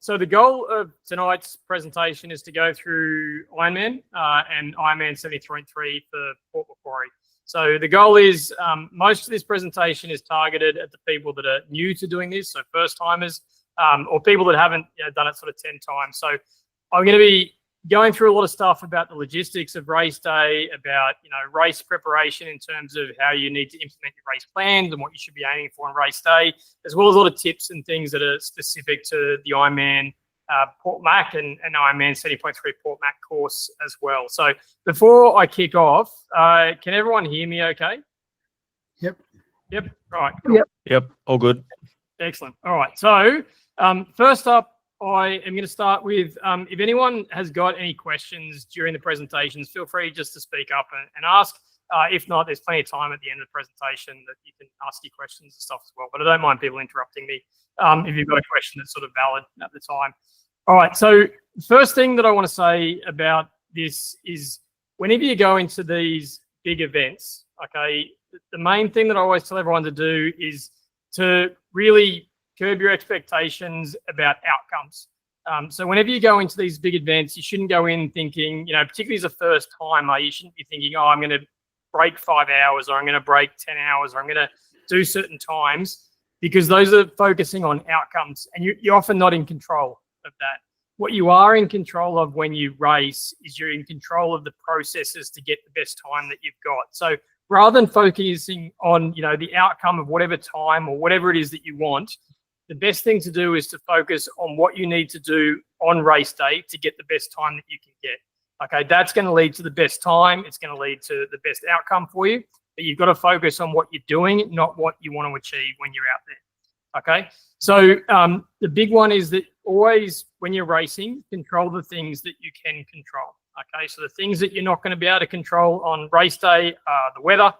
So the goal of tonight's presentation is to go through Ironman and Ironman 70.3 for Port Macquarie. So the goal is most of this presentation is targeted at the people that are new to doing this, so first timers, or people that haven't done it sort of 10 times. So I'm going to be going through a lot of stuff about the logistics of race day, about race preparation in terms of how you need to implement your race plans and what you should be aiming for on race day, as well as a lot of tips and things that are specific to the Ironman Port Mac and Ironman 70.3 Port Mac course as well. So before I kick off, can everyone hear me okay? Yep. Right. Cool. Yep. All good. Excellent. All right. So first up, I am going to start with, if anyone has got any questions during the presentations, feel free just to speak up and ask. If not, there's plenty of time at the end of the presentation that you can ask your questions and stuff as well. But I don't mind people interrupting me if you've got a question that's sort of valid at the time. All right, so first thing that I want to say about this is whenever you go into these big events, okay, the main thing that I always tell everyone to do is to really curb your expectations about outcomes. So whenever you go into these big events, you shouldn't go in thinking, particularly as a first timer, you shouldn't be thinking, oh, I'm going to break 5 hours, or I'm going to break 10 hours, or I'm going to do certain times, because those are focusing on outcomes, and you're often not in control of that. What you are in control of when you race is you're in control of the processes to get the best time that you've got. So rather than focusing on, the outcome of whatever time or whatever it is that you want, the best thing to do is to focus on what you need to do on race day to get the best time that you can get. Okay, that's going to lead to the best time. It's going to lead to the best outcome for you. But you've got to focus on what you're doing, not what you want to achieve when you're out there. Okay, so the big one is that always when you're racing, control the things that you can control. Okay, so the things that you're not going to be able to control on race day are the weather,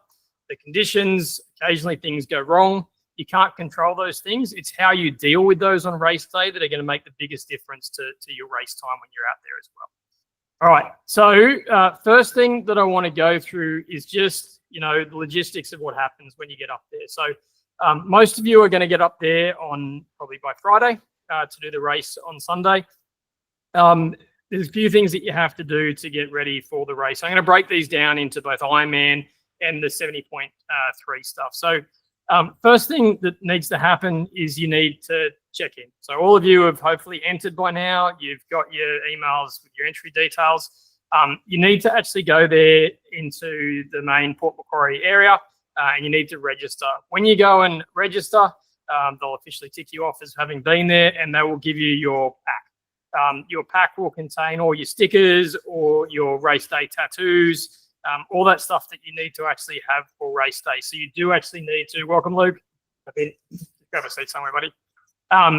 the conditions. Occasionally things go wrong. You can't control those things. It's how you deal with those on race day that are going to make the biggest difference to your race time when you're out there as well. All right, so first thing that I want to go through is just, the logistics of what happens when you get up there. So most of you are going to get up there on probably by Friday to do the race on Sunday. There's a few things that you have to do to get ready for the race. I'm going to break these down into both Ironman and the 70.3 stuff. So first thing that needs to happen is you need to check in. So all of you have hopefully entered by now. You've got your emails with your entry details. You need to actually go there into the main Port Macquarie area and you need to register. When you go and register, they'll officially tick you off as having been there and they will give you your pack. Your pack will contain all your stickers or your race day tattoos, all that stuff that you need to actually have for race day. So you do actually need to, welcome Luke, grab a seat somewhere, buddy.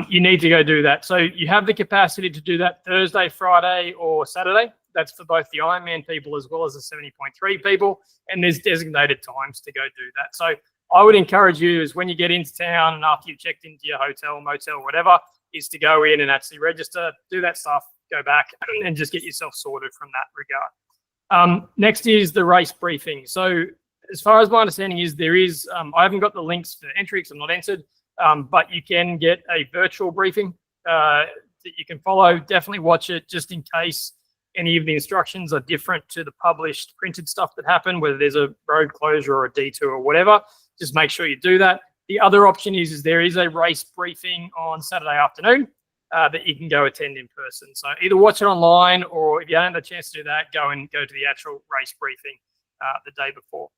You need to go do that. So you have the capacity to do that Thursday, Friday, or Saturday. That's for both the Ironman people as well as the 70.3 people. And there's designated times to go do that. So I would encourage you is when you get into town and after you've checked into your hotel, motel, whatever, is to go in and actually register, do that stuff, go back and just get yourself sorted from that regard. Next is the race briefing. So as far as my understanding is, there is, I haven't got the links for entry because I'm not entered, but you can get a virtual briefing that you can follow. Definitely watch it just in case any of the instructions are different to the published printed stuff that happened, whether there's a road closure or a detour or whatever. Just make sure you do that. The other option is there is a race briefing on Saturday afternoon that you can go attend in person. So either watch it online or if you haven't had a chance to do that, go to the actual race briefing the day before.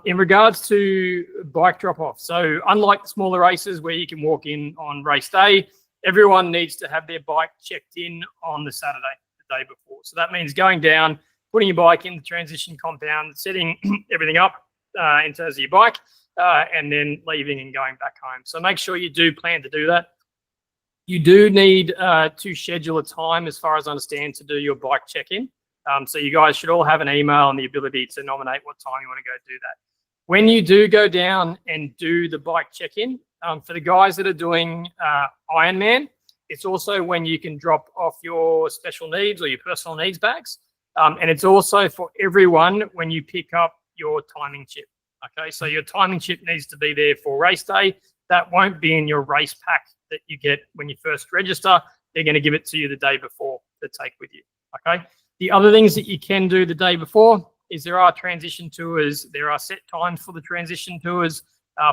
In regards to bike drop-off, so unlike the smaller races where you can walk in on race day, everyone needs to have their bike checked in on the Saturday, the day before. So that means going down, putting your bike in the transition compound, setting everything up in terms of your bike, and then leaving and going back home. So make sure you do plan to do that. You do need to schedule a time, as far as I understand, to do your bike check-in. So you guys should all have an email and the ability to nominate what time you want to go do that. When you do go down and do the bike check-in, for the guys that are doing Ironman, it's also when you can drop off your special needs or your personal needs bags. And it's also for everyone when you pick up your timing chip. Okay, so your timing chip needs to be there for race day. That won't be in your race pack that you get when you first register. they're going to give it to you the day before to take with you. Okay. The other things that you can do the day before is there are transition tours. There are set times for the transition tours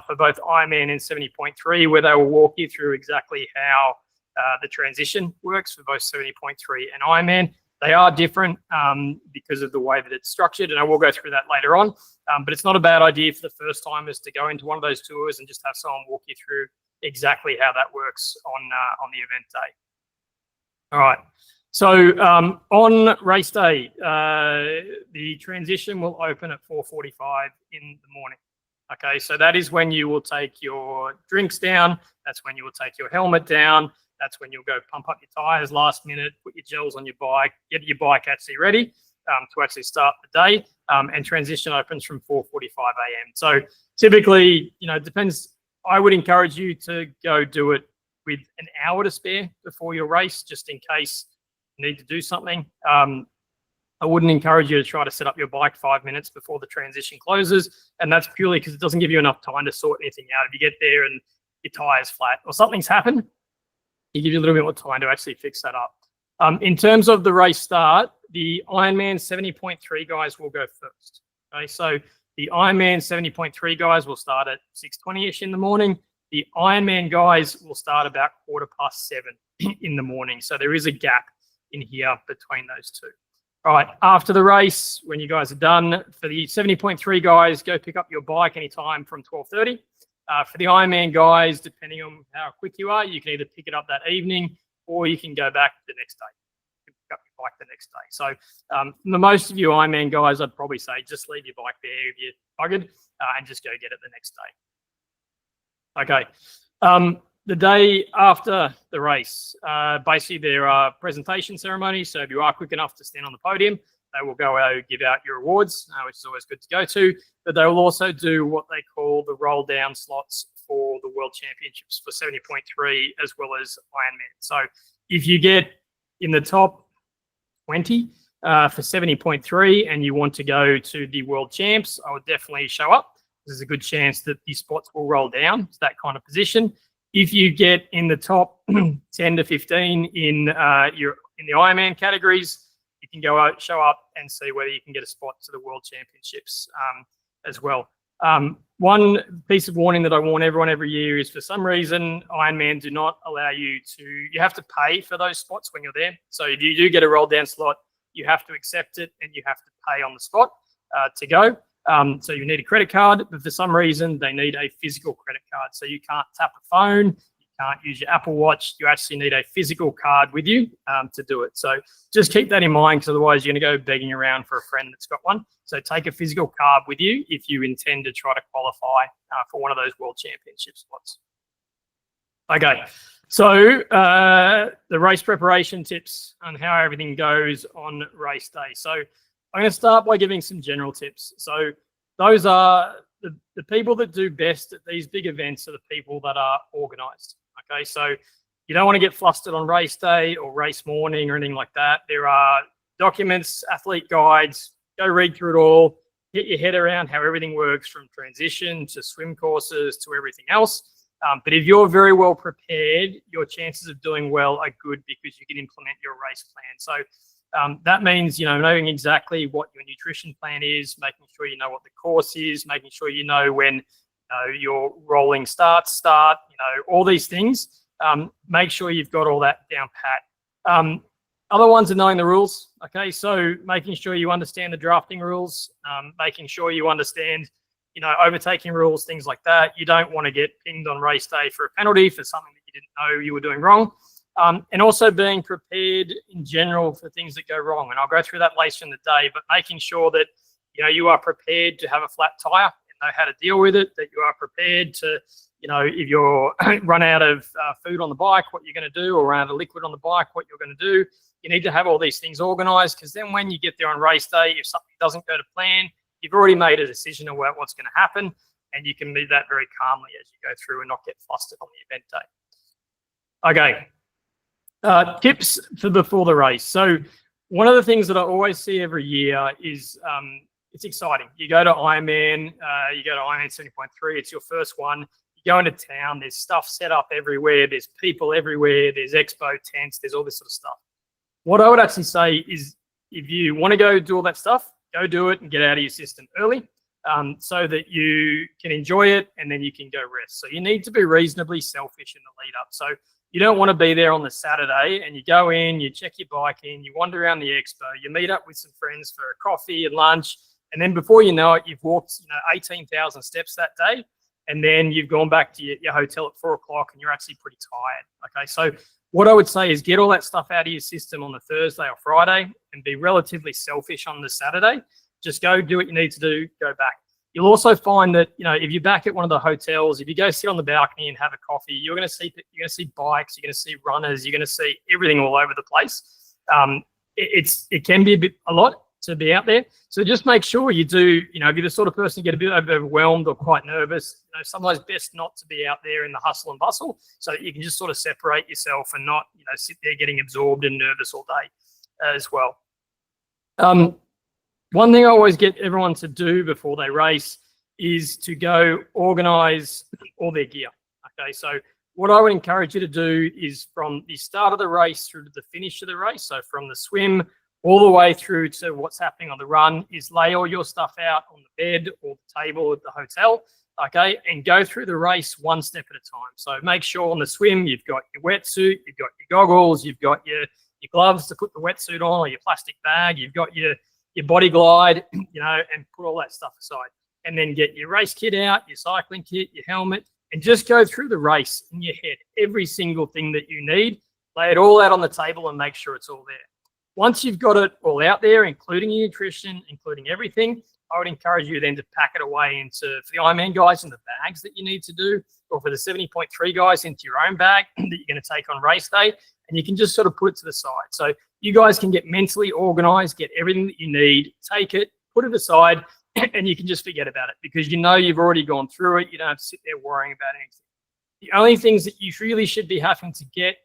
for both Ironman and 70.3, where they will walk you through exactly how the transition works for both 70.3 and Ironman. They are different because of the way that it's structured, and I will go through that later on. But it's not a bad idea for the first timers to go into one of those tours and just have someone walk you through exactly how that works on the event day. All right. So on race day, the transition will open at 4:45 in the morning. Okay, so that is when you will take your drinks down. That's when you will take your helmet down. That's when you'll go pump up your tires last minute, put your gels on your bike, get your bike actually ready to actually start the day. And transition opens from 4:45 a.m. So typically, it depends. I would encourage you to go do it with an hour to spare before your race, just in case you need to do something. I wouldn't encourage you to try to set up your bike 5 minutes before the transition closes. And that's purely because it doesn't give you enough time to sort anything out. If you get there and your tire's flat or something's happened, it gives you a little bit more time to actually fix that up. In terms of the race start, the Ironman 70.3 guys will go first. Okay, so the Ironman 70.3 guys will start at 6:20ish in the morning. The Ironman guys will start about 7:15 in the morning. So there is a gap in here between those two. All right, after the race, when you guys are done, for the 70.3 guys, go pick up your bike anytime from 12:30. For the Ironman guys, depending on how quick you are, you can either pick it up that evening or you can go back the next day. You can pick up your bike the next day. So for most of you Ironman guys, I'd probably say just leave your bike there if you're buggered and just go get it the next day. Okay. The day after the race, basically there are presentation ceremonies. So if you are quick enough to stand on the podium, they will go out and give out your awards, which is always good to go to. But they will also do what they call the roll down slots for the World Championships for 70.3 as well as Ironman. So if you get in the top 20 for 70.3 and you want to go to the World Champs, I would definitely show up. There's a good chance that the spots will roll down to that kind of position. If you get in the top 10 to 15 in the Ironman categories, you can go out, show up, and see whether you can get a spot to the World Championships as well. One piece of warning that I warn everyone every year is, for some reason, Ironman do not allow you to. You have to pay for those spots when you're there. So if you do get a roll down slot, you have to accept it and you have to pay on the spot to go. So you need a credit card, but for some reason they need a physical credit card. So you can't tap a phone, you can't use your Apple Watch. You actually need a physical card with you to do it. So just keep that in mind, because otherwise you're going to go begging around for a friend that's got one. So take a physical card with you if you intend to try to qualify for one of those World Championship spots. Okay, so the race preparation tips on how everything goes on race day. So I'm going to start by giving some general tips. So those are the people that do best at these big events are the people that are organized. Okay, so you don't want to get flustered on race day or race morning or anything like that. There are documents, athlete guides, go read through it all, get your head around how everything works, from transition to swim courses to everything else. But if you're very well prepared, your chances of doing well are good because you can implement your race plan. So that means, knowing exactly what your nutrition plan is, making sure you know what the course is, making sure you know when your rolling starts start, all these things. Make sure you've got all that down pat. Other ones are knowing the rules. Okay, so making sure you understand the drafting rules, making sure you understand, overtaking rules, things like that. You don't want to get pinged on race day for a penalty for something that you didn't know you were doing wrong. And also being prepared in general for things that go wrong. And I'll go through that later in the day, but making sure that, you are prepared to have a flat tire and know how to deal with it, that you are prepared to, if you're run out of food on the bike, what you're going to do, or run out of liquid on the bike, what you're going to do. You need to have all these things organized, because then when you get there on race day, if something doesn't go to plan, you've already made a decision about what's going to happen, and you can lead that very calmly as you go through and not get flustered on the event day. Okay. Tips for before the race. So one of the things that I always see every year is it's exciting. You go to Ironman, 70.3, it's your first one. You go into town, there's stuff set up everywhere, there's people everywhere, there's expo tents, there's all this sort of stuff. What I would actually say is if you want to go do all that stuff, go do it and get out of your system early so that you can enjoy it and then you can go rest. So you need to be reasonably selfish in the lead up. So you don't want to be there on the Saturday and you go in, you check your bike in, you wander around the expo, you meet up with some friends for a coffee and lunch, and then before you know it, you've walked 18,000 steps that day, and then you've gone back to your hotel at 4 o'clock and you're actually pretty tired. Okay, so what I would say is get all that stuff out of your system on the Thursday or Friday and be relatively selfish on the Saturday. Just go do what you need to do, go back. You'll also find that, if you're back at one of the hotels, if you go sit on the balcony and have a coffee, you're going to see bikes, you're going to see runners, you're going to see everything all over the place. It can be a lot to be out there. So just make sure you do, if you're the sort of person who get a bit overwhelmed or quite nervous, sometimes best not to be out there in the hustle and bustle so that you can just sort of separate yourself and not, sit there getting absorbed and nervous all day as well. One thing I always get everyone to do before they race is to go organize all their gear. Okay, so what I would encourage you to do is from the start of the race through to the finish of the race, so from the swim all the way through to what's happening on the run, is lay all your stuff out on the bed or the table at the hotel, okay, and go through the race one step at a time. So make sure on the swim you've got your wetsuit, you've got your goggles, you've got your gloves to put the wetsuit on, or your plastic bag, you've got your body glide, and put all that stuff aside. And then get your race kit out, your cycling kit, your helmet, and just go through the race in your head. Every single thing that you need, lay it all out on the table and make sure it's all there. Once you've got it all out there, including your nutrition, including everything, I would encourage you then to pack it away for the Ironman guys in the bags that you need to do, or for the 70.3 guys into your own bag that you're going to take on race day. And you can just sort of put it to the side. So you guys can get mentally organized, get everything that you need, take it, put it aside, and you can just forget about it because you've already gone through it. You don't have to sit there worrying about anything. The only things that you really should be having to get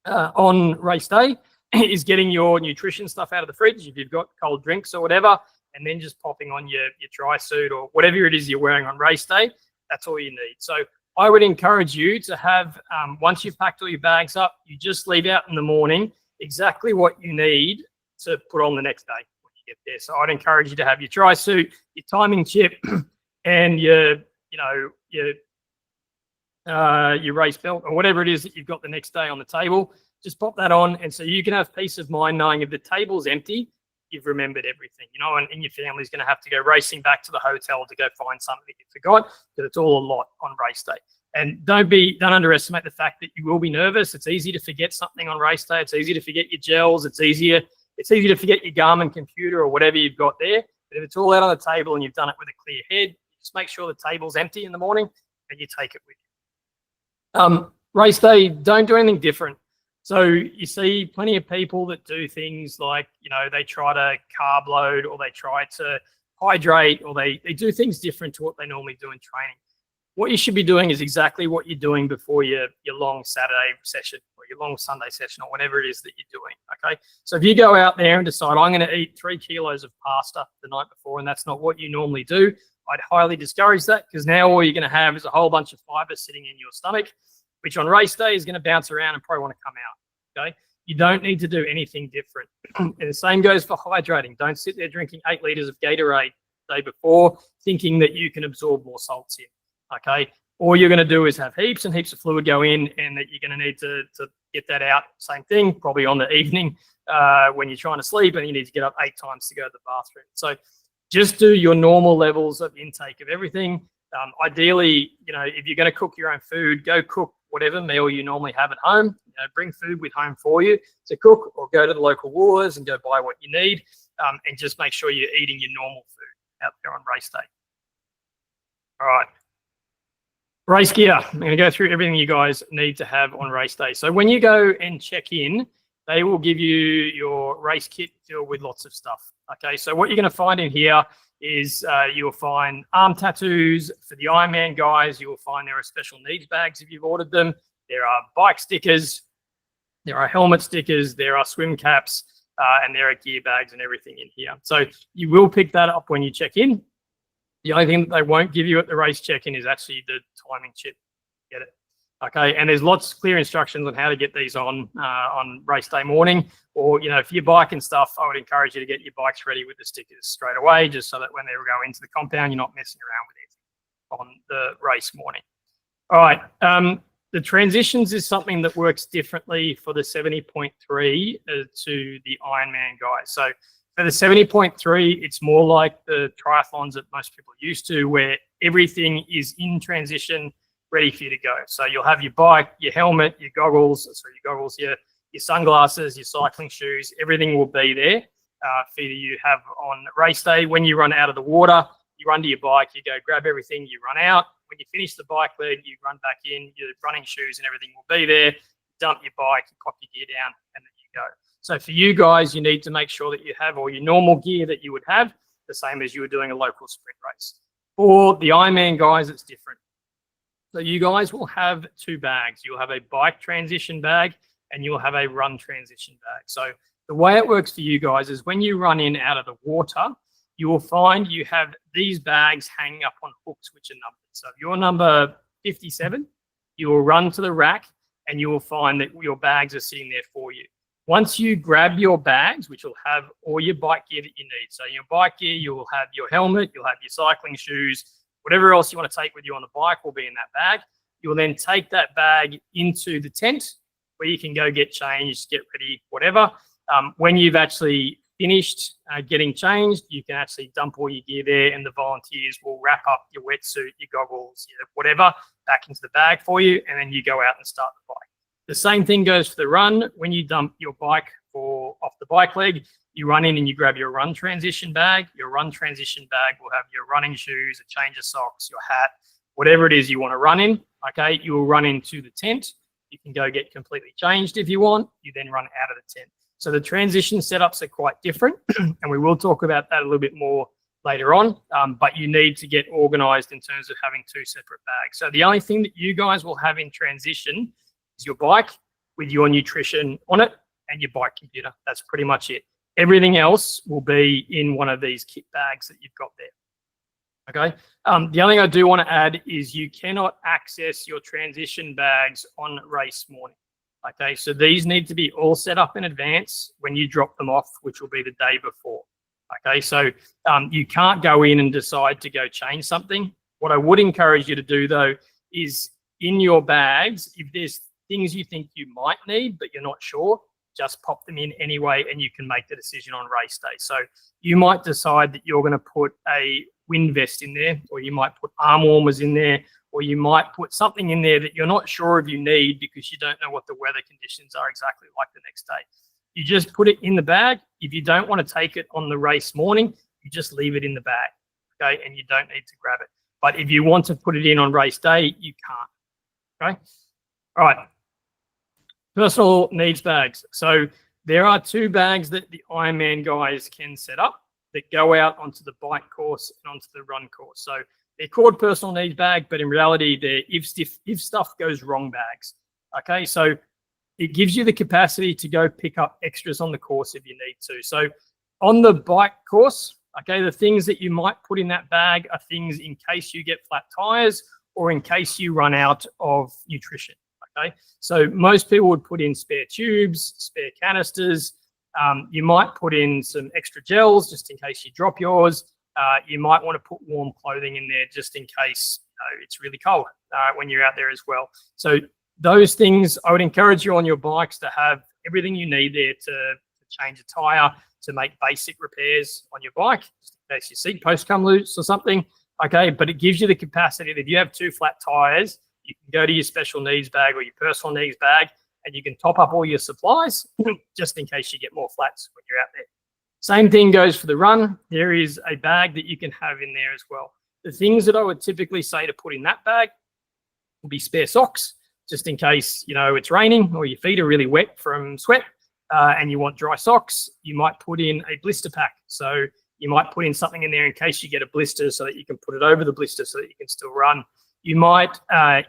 on race day is getting your nutrition stuff out of the fridge if you've got cold drinks or whatever, and then just popping on your dry suit or whatever it is you're wearing on race day. That's all you need. So I would encourage you to have, once you've packed all your bags up, you just leave out in the morning exactly what you need to put on the next day when you get there. So I'd encourage you to have your dry suit, your timing chip, and your race belt or whatever it is that you've got the next day on the table. Just pop that on, and so you can have peace of mind knowing if the table's empty, you've remembered everything, and your family's going to have to go racing back to the hotel to go find something that you forgot, because it's all a lot on race day. And don't underestimate the fact that you will be nervous. It's easy to forget something on race day. It's easy to forget your gels. It's easy to forget your Garmin computer or whatever you've got there. But if it's all out on the table and you've done it with a clear head, just make sure the table's empty in the morning and you take it with you. Race day, don't do anything different. So you see plenty of people that do things like, they try to carb load, or they try to hydrate, or they do things different to what they normally do in training. What you should be doing is exactly what you're doing before your long Saturday session or your long Sunday session or whatever it is that you're doing, okay? So if you go out there and decide, I'm going to eat 3 kilos of pasta the night before, and that's not what you normally do, I'd highly discourage that, because now all you're going to have is a whole bunch of fiber sitting in your stomach, which on race day is going to bounce around and probably want to come out, okay? You don't need to do anything different. And the same goes for hydrating. Don't sit there drinking 8 liters of Gatorade the day before thinking that you can absorb more salts in, okay? All you're going to do is have heaps and heaps of fluid go in, and that you're going to need to get that out. Same thing, probably on the evening when you're trying to sleep and you need to get up 8 times to go to the bathroom. So just do your normal levels of intake of everything. Ideally, if you're going to cook your own food, go cook whatever meal you normally have at home. Bring food with home for you to cook, or go to the local Woolworths and go buy what you need, and just make sure you're eating your normal food out there on race day. All right. Race gear. I'm going to go through everything you guys need to have on race day. So when you go and check in, they will give you your race kit filled with lots of stuff. Okay, so what you're going to find in here is you'll find arm tattoos for the Ironman guys. You will find there are special needs bags if you've ordered them. There are bike stickers. There are helmet stickers. There are swim caps, and there are gear bags and everything in here. So you will pick that up when you check in. The only thing that they won't give you at the race check-in is actually the timing chip. Get it? Okay, and there's lots of clear instructions on how to get these on race day morning, or for your bike and stuff. I would encourage you to get your bikes ready with the stickers straight away, just so that when they go into the compound, you're not messing around with it on the race morning. All right, the transitions is something that works differently for the 70.3 to the Ironman guys. So for the 70.3, it's more like the triathlons that most people are used to, where everything is in transition, ready for you to go. So you'll have your bike, your helmet, your goggles, your sunglasses, your cycling shoes, everything will be there for you to have on race day. When you run out of the water, you run to your bike, you go grab everything, you run out. When you finish the bike leg, you run back in, your running shoes and everything will be there. Dump your bike, you pop your gear down, and then you go. So for you guys, you need to make sure that you have all your normal gear that you would have, the same as you were doing a local sprint race. For the Ironman guys, it's different. So you guys will have two bags. You'll have a bike transition bag and you'll have a run transition bag. So the way it works for you guys is when you run in out of the water, you will find you have these bags hanging up on hooks which are numbered. So if you're number 57, you will run to the rack and you will find that your bags are sitting there for you. Once you grab your bags, which will have all your bike gear that you need. So your bike gear, you will have your helmet, you'll have your cycling shoes, whatever else you want to take with you on the bike will be in that bag. You'll then take that bag into the tent where you can go get changed, get ready, whatever. When you've actually finished getting changed, you can actually dump all your gear there and the volunteers will wrap up your wetsuit, your goggles, whatever, back into the bag for you, and then you go out and start the bike. The same thing goes for the run. When you dump your bike off the bike leg, you run in and you grab your run transition bag. Your run transition bag will have your running shoes, a change of socks, your hat, whatever it is you want to run in. Okay, you will run into the tent. You can go get completely changed if you want. You then run out of the tent. So the transition setups are quite different, and we will talk about that a little bit more later on. But you need to get organized in terms of having two separate bags. So the only thing that you guys will have in transition is your bike with your nutrition on it and your bike computer. That's pretty much it. Everything else will be in one of these kit bags that you've got there. Okay. The only thing I do want to add is you cannot access your transition bags on race morning. Okay. So these need to be all set up in advance when you drop them off, which will be the day before. Okay. So you can't go in and decide to go change something. What I would encourage you to do though is in your bags, if there's things you think you might need, but you're not sure, just pop them in anyway, and you can make the decision on race day. So you might decide that you're going to put a wind vest in there, or you might put arm warmers in there, or you might put something in there that you're not sure if you need because you don't know what the weather conditions are exactly like the next day. You just put it in the bag. If you don't want to take it on the race morning, you just leave it in the bag, okay? And you don't need to grab it. But if you want to put it in on race day, you can't, okay? All right. Personal needs bags. So there are two bags that the Ironman guys can set up that go out onto the bike course and onto the run course. So they're called personal needs bag, but in reality, they're if stuff goes wrong bags. Okay, so it gives you the capacity to go pick up extras on the course if you need to. So on the bike course, okay, the things that you might put in that bag are things in case you get flat tires or in case you run out of nutrition. Okay, so most people would put in spare tubes, spare canisters. You might put in some extra gels just in case you drop yours. You might want to put warm clothing in there just in case it's really cold when you're out there as well. So those things, I would encourage you on your bikes to have everything you need there to change a tire, to make basic repairs on your bike, just in case your seat posts come loose or something. Okay, but it gives you the capacity that if you have two flat tires, you can go to your special needs bag or your personal needs bag and you can top up all your supplies just in case you get more flats when you're out there. Same thing goes for the run. There is a bag that you can have in there as well. The things that I would typically say to put in that bag will be spare socks, just in case, it's raining or your feet are really wet from sweat and you want dry socks. You might put in a blister pack. So you might put in something in there in case you get a blister so that you can put it over the blister so that you can still run. You might,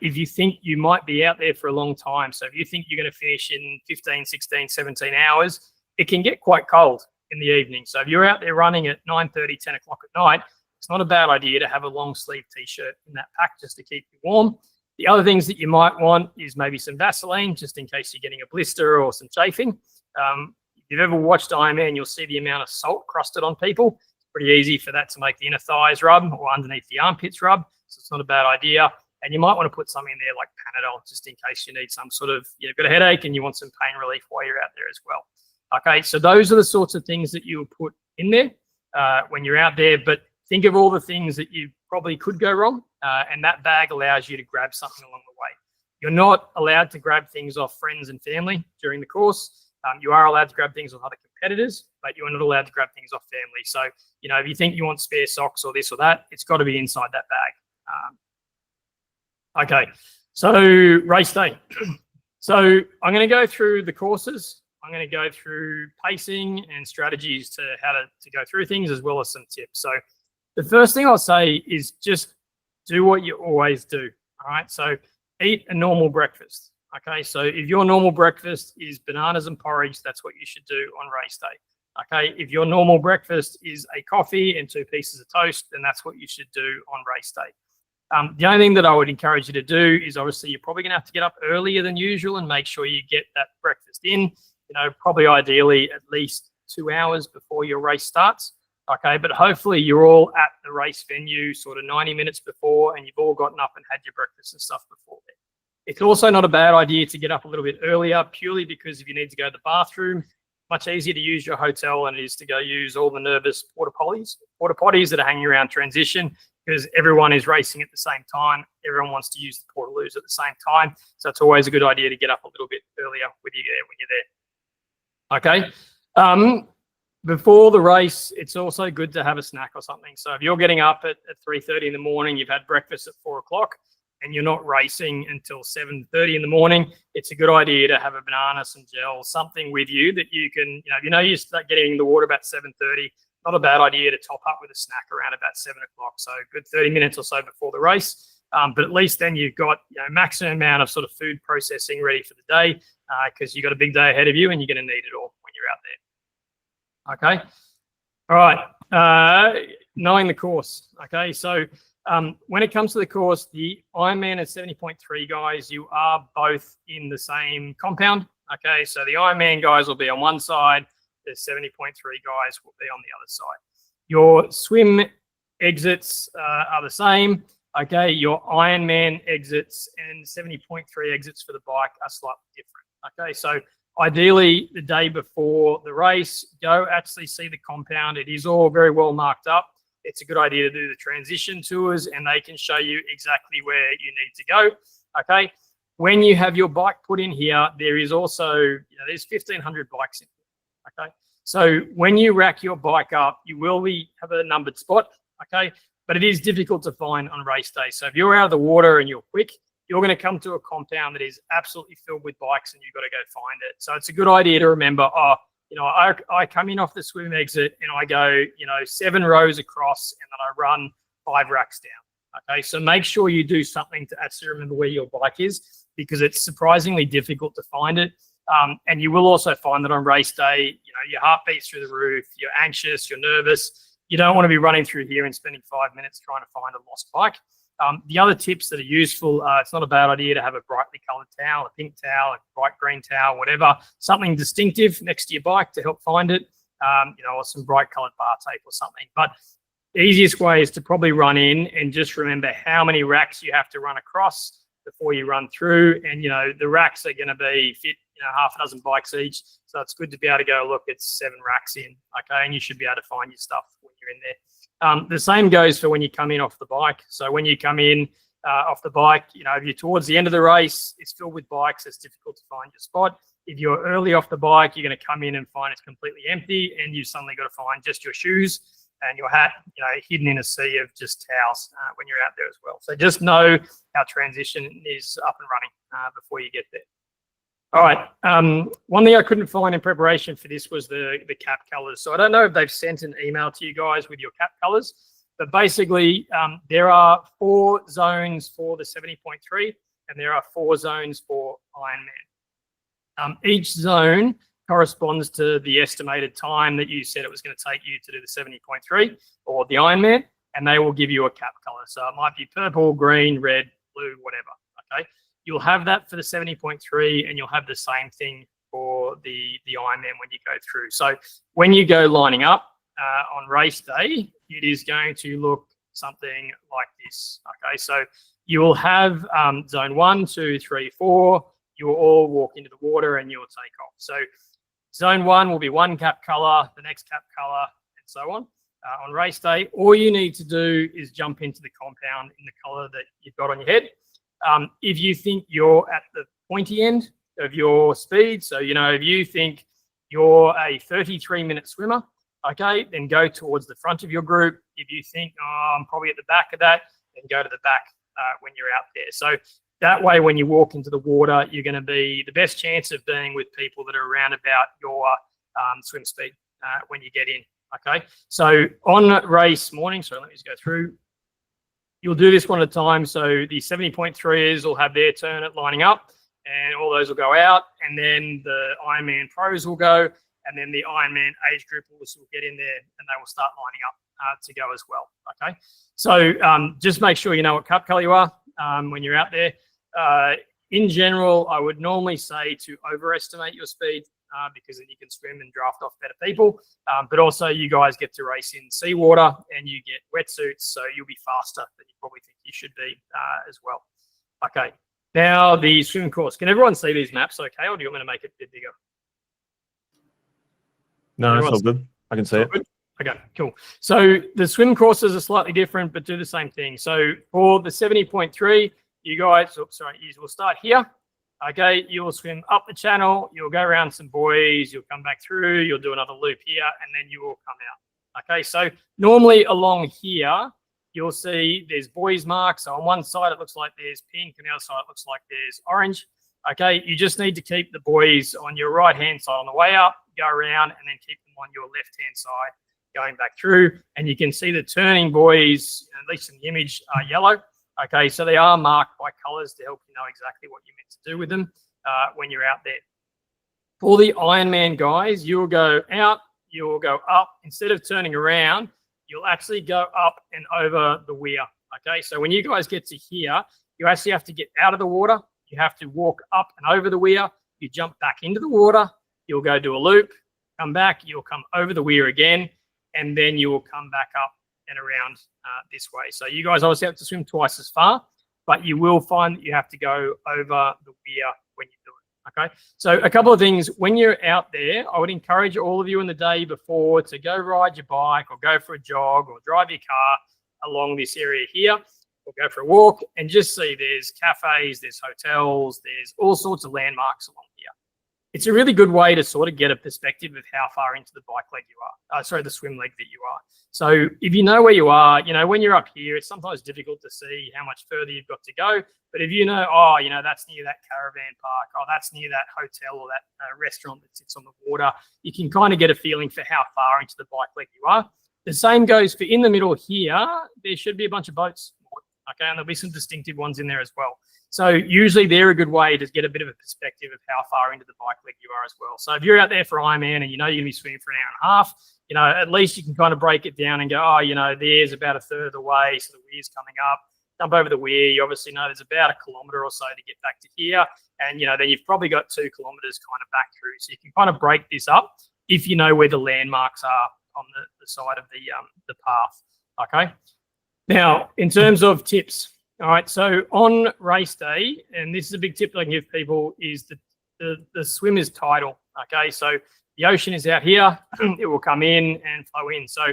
if you think you might be out there for a long time, so if you think you're going to finish in 15, 16, 17 hours, it can get quite cold in the evening. So if you're out there running at 9:30, 10 o'clock at night, it's not a bad idea to have a long sleeve t-shirt in that pack just to keep you warm. The other things that you might want is maybe some Vaseline, just in case you're getting a blister or some chafing. If you've ever watched Ironman, you'll see the amount of salt crusted on people. It's pretty easy for that to make the inner thighs rub or underneath the armpits rub. So it's not a bad idea. And you might want to put something in there like Panadol, just in case you need some sort of, you've got a headache and you want some pain relief while you're out there as well. Okay, so those are the sorts of things that you'll put in there when you're out there. But think of all the things that you probably could go wrong, and that bag allows you to grab something along the way. You're not allowed to grab things off friends and family during the course. You are allowed to grab things off other competitors, but you are not allowed to grab things off family. So, if you think you want spare socks or this or that, it's got to be inside that bag. Okay, so race day. So I'm going to go through the courses. I'm going to go through pacing and strategies to how to go through things, as well as some tips. So the first thing I'll say is just do what you always do. All right, so eat a normal breakfast. Okay, so if your normal breakfast is bananas and porridge, that's what you should do on race day. Okay, if your normal breakfast is a coffee and 2 pieces of toast, then that's what you should do on race day. The only thing that I would encourage you to do is, obviously, you're probably going to have to get up earlier than usual and make sure you get that breakfast in, probably ideally at least 2 hours before your race starts. Okay, but hopefully you're all at the race venue sort of 90 minutes before, and you've all gotten up and had your breakfast and stuff before then. It's also not a bad idea to get up a little bit earlier, purely because if you need to go to the bathroom, much easier to use your hotel than it is to go use all the nervous porta potties that are hanging around transition, because everyone is racing at the same time. Everyone wants to use the portaloos at the same time. So it's always a good idea to get up a little bit earlier when you're there. Okay. Before the race, it's also good to have a snack or something. So if you're getting up at 3:30 in the morning, you've had breakfast at 4 o'clock, and you're not racing until 7:30 in the morning, it's a good idea to have a banana, some gel, something with you that you can, you start getting in the water about 7:30. Not a bad idea to top up with a snack around about 7 o'clock. So a good 30 minutes or so before the race. But at least then you've got maximum amount of sort of food processing ready for the day, because you've got a big day ahead of you and you're going to need it all when you're out there. Okay. All right. Knowing the course. Okay. So when it comes to the course, the Ironman and 70.3 guys, you are both in the same compound. Okay. So the Ironman guys will be on one side. The 70.3 guys will be on the other side. Your swim exits are the same. Okay, your Ironman exits and 70.3 exits for the bike are slightly different. Okay, so ideally the day before the race, go actually see the compound. It is all very well marked up. It's a good idea to do the transition tours, and they can show you exactly where you need to go. Okay, when you have your bike put in here, there is also, there's 1,500 bikes in here. Okay, so when you rack your bike up, you will have a numbered spot. Okay, but it is difficult to find on race day. So if you're out of the water and you're quick, you're going to come to a compound that is absolutely filled with bikes, and you've got to go find it. So it's a good idea to remember, I come in off the swim exit and I go, 7 rows across, and then I run 5 racks down. Okay, so make sure you do something to actually remember where your bike is, because it's surprisingly difficult to find it. And you will also find that on race day, your heart beats through the roof, you're anxious, you're nervous. You don't want to be running through here and spending 5 minutes trying to find a lost bike. The other tips that are useful, it's not a bad idea to have a brightly colored towel, a pink towel, a bright green towel, whatever, something distinctive next to your bike to help find it, or some bright colored bar tape or something. But the easiest way is to probably run in and just remember how many racks you have to run across before you run through. And, the racks are going to be fit, half a dozen bikes each. So it's good to be able to go, look, it's 7 racks in, okay? And you should be able to find your stuff when you're in there. The same goes for when you come in off the bike. So when you come in off the bike, if you're towards the end of the race, it's filled with bikes, it's difficult to find your spot. If you're early off the bike, you're going to come in and find it's completely empty, and you've suddenly got to find just your shoes and your hat, hidden in a sea of just towels when you're out there as well. So just know our transition is up and running before you get there. All right. One thing I couldn't find in preparation for this was the cap colors. So I don't know if they've sent an email to you guys with your cap colors, but basically there are 4 zones for the 70.3 and there are 4 zones for Ironman. Each zone corresponds to the estimated time that you said it was going to take you to do the 70.3 or the Ironman. and they will give you a cap color. So it might be purple, green, red, blue, whatever. Okay, you'll have that for the 70.3, and you'll have the same thing for the Ironman when you go through. So when you go lining up on race day, it is going to look something like this. Okay, so you will have zone 1, 2, 3, 4. You will all walk into the water and you will take off. So zone 1 will be one cap color, the next cap color, and so on. On race day, all you need to do is jump into the compound in the color that you've got on your head. If you think you're at the pointy end of your speed, so if you think you're a 33-minute swimmer, okay, then go towards the front of your group. If you think, I'm probably at the back of that, then go to the back when you're out there. So that way, when you walk into the water, you're going to be the best chance of being with people that are around about your swim speed when you get in. Okay, so on race morning, so let me just go through. You'll do this one at a time. So the 70.3s will have their turn at lining up, and all those will go out, and then the Ironman pros will go, and then the Ironman age groupers will get in there, and they will start lining up to go as well. Okay, so just make sure you know what cup color you are when you're out there. In general, I would normally say to overestimate your speed because then you can swim and draft off better people. But also, you guys get to race in seawater and you get wetsuits, so you'll be faster than you probably think you should be as well. Okay, now the swim course. Can everyone see these maps okay, or do you want me to make it a bit bigger? No, it's all good. I can see it. Okay, cool. So the swim courses are slightly different, but do the same thing. So for the 70.3, you guys, you will start here. Okay, you will swim up the channel. You'll go around some buoys. You'll come back through. You'll do another loop here, and then you will come out. Okay, so normally along here, you'll see there's buoys marked. So on one side, it looks like there's pink, and the other side, it looks like there's orange. Okay, you just need to keep the buoys on your right-hand side on the way up, go around, and then keep them on your left-hand side going back through. And you can see the turning buoys, at least in the image, are yellow. Okay, so they are marked by colors to help you know exactly what you're meant to do with them when you're out there. For the Ironman guys, you'll go out, you'll go up. Instead of turning around, you'll actually go up and over the weir. Okay, so when you guys get to here, you actually have to get out of the water. You have to walk up and over the weir. You jump back into the water. You'll go do a loop, come back. You'll come over the weir again, and then you will come back up and around this way. So you guys obviously have to swim twice as far, but you will find that you have to go over the weir when you do it. Okay, so a couple of things. When you're out there, I would encourage all of you in the day before to go ride your bike or go for a jog or drive your car along this area here, or go for a walk and just see there's cafes, there's hotels, there's all sorts of landmarks along here. It's a really good way to sort of get a perspective of how far into the bike leg you are. The swim leg that you are. So if you know where you are, when you're up here, it's sometimes difficult to see how much further you've got to go. But if you know, that's near that caravan park, that's near that hotel or that restaurant that sits on the water, you can kind of get a feeling for how far into the bike leg you are. The same goes for in the middle here. There should be a bunch of boats. Okay, and there'll be some distinctive ones in there as well. So usually they're a good way to get a bit of a perspective of how far into the bike leg you are as well. So if you're out there for Ironman and you're going to be swimming for an hour and a half, at least you can kind of break it down and go, there's about a third of the way, so the weir's coming up. Jump over the weir. You obviously know there's about a kilometre or so to get back to here, and then you've probably got 2 kilometres kind of back through. So you can kind of break this up if you know where the landmarks are on the side of the path. Okay. Now, in terms of tips, all right, so on race day, and this is a big tip that I can give people, is that the swim is tidal, okay? So the ocean is out here, it will come in and flow in. So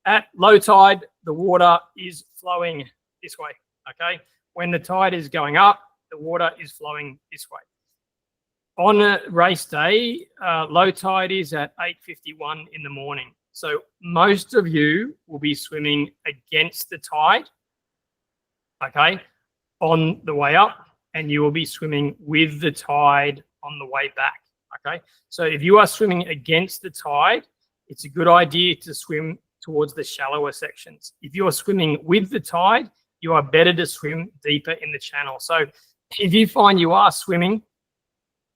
at low tide, the water is flowing this way, okay? When the tide is going up, the water is flowing this way. On a race day, low tide is at 8:51 in the morning. So most of you will be swimming against the tide, okay, on the way up, and you will be swimming with the tide on the way back, okay? So if you are swimming against the tide, it's a good idea to swim towards the shallower sections. If you are swimming with the tide, you are better to swim deeper in the channel. So if you find you are swimming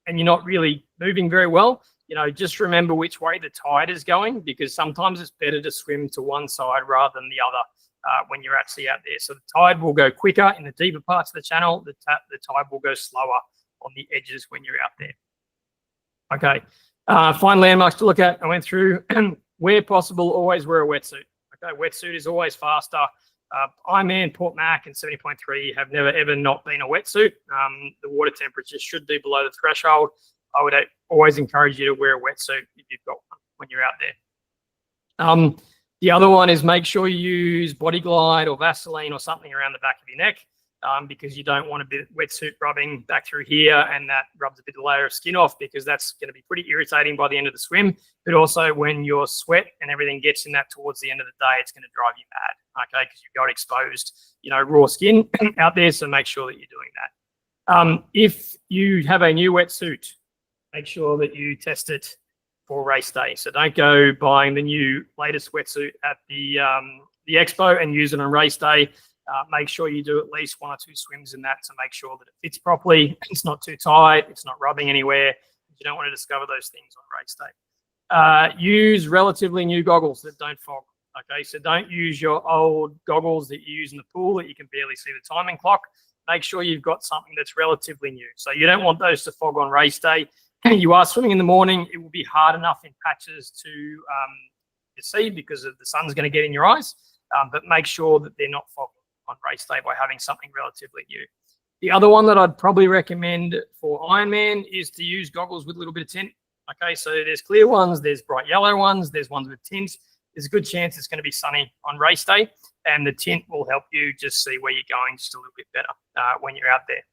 and you're not really moving very well, just remember which way the tide is going, because sometimes it's better to swim to one side rather than the other when you're actually out there. So the tide will go quicker in the deeper parts of the channel. The tide will go slower on the edges when you're out there. Okay. Fine landmarks to look at. I went through. Where possible, always wear a wetsuit. Okay, wetsuit is always faster. Ironman, Port Mac, and 70.3 have never ever not been a wetsuit. The water temperature should be below the threshold. I would always encourage you to wear a wetsuit if you've got one when you're out there. The other one is make sure you use Body Glide or Vaseline or something around the back of your neck, because you don't want a bit of wetsuit rubbing back through here, and that rubs a bit of layer of skin off, because that's going to be pretty irritating by the end of the swim. But also when your sweat and everything gets in that towards the end of the day, it's going to drive you mad, okay, because you've got exposed, raw skin out there. So make sure that you're doing that. If you have a new wetsuit, make sure that you test it for race day. So don't go buying the new latest wetsuit at the expo and use it on race day. Make sure you do at least 1 or 2 swims in that to make sure that it fits properly. It's not too tight. It's not rubbing anywhere. You don't want to discover those things on race day. Use relatively new goggles that don't fog. Okay, so don't use your old goggles that you use in the pool that you can barely see the timing clock. Make sure you've got something that's relatively new. So you don't want those to fog on race day. You are swimming in the morning. It will be hard enough in patches to see, because of the sun's going to get in your eyes. But make sure that they're not fogging on race day by having something relatively new. The other one that I'd probably recommend for Ironman is to use goggles with a little bit of tint. Okay, so there's clear ones, there's bright yellow ones, there's ones with tint. There's a good chance it's going to be sunny on race day, and the tint will help you just see where you're going just a little bit better when you're out there.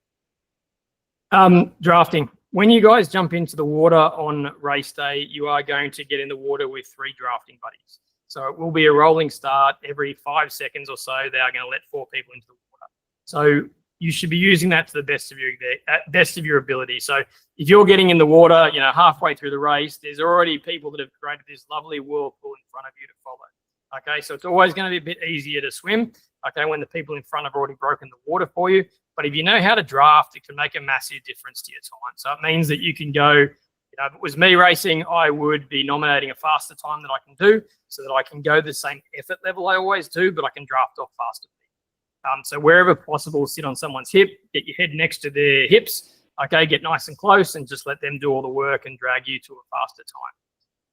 Drafting. When you guys jump into the water on race day, you are going to get in the water with 3 drafting buddies. So it will be a rolling start. Every 5 seconds or so, they are going to let 4 people into the water. So you should be using that to the best of your ability. So if you're getting in the water, halfway through the race, there's already people that have created this lovely whirlpool in front of you to follow. Okay, so it's always going to be a bit easier to swim, okay, when the people in front have already broken the water for you. But if you know how to draft, it can make a massive difference to your time. So it means that you can go, if it was me racing, I would be nominating a faster time that I can do, so that I can go the same effort level I always do, but I can draft off faster. So wherever possible, sit on someone's hip, get your head next to their hips, okay, get nice and close, and just let them do all the work and drag you to a faster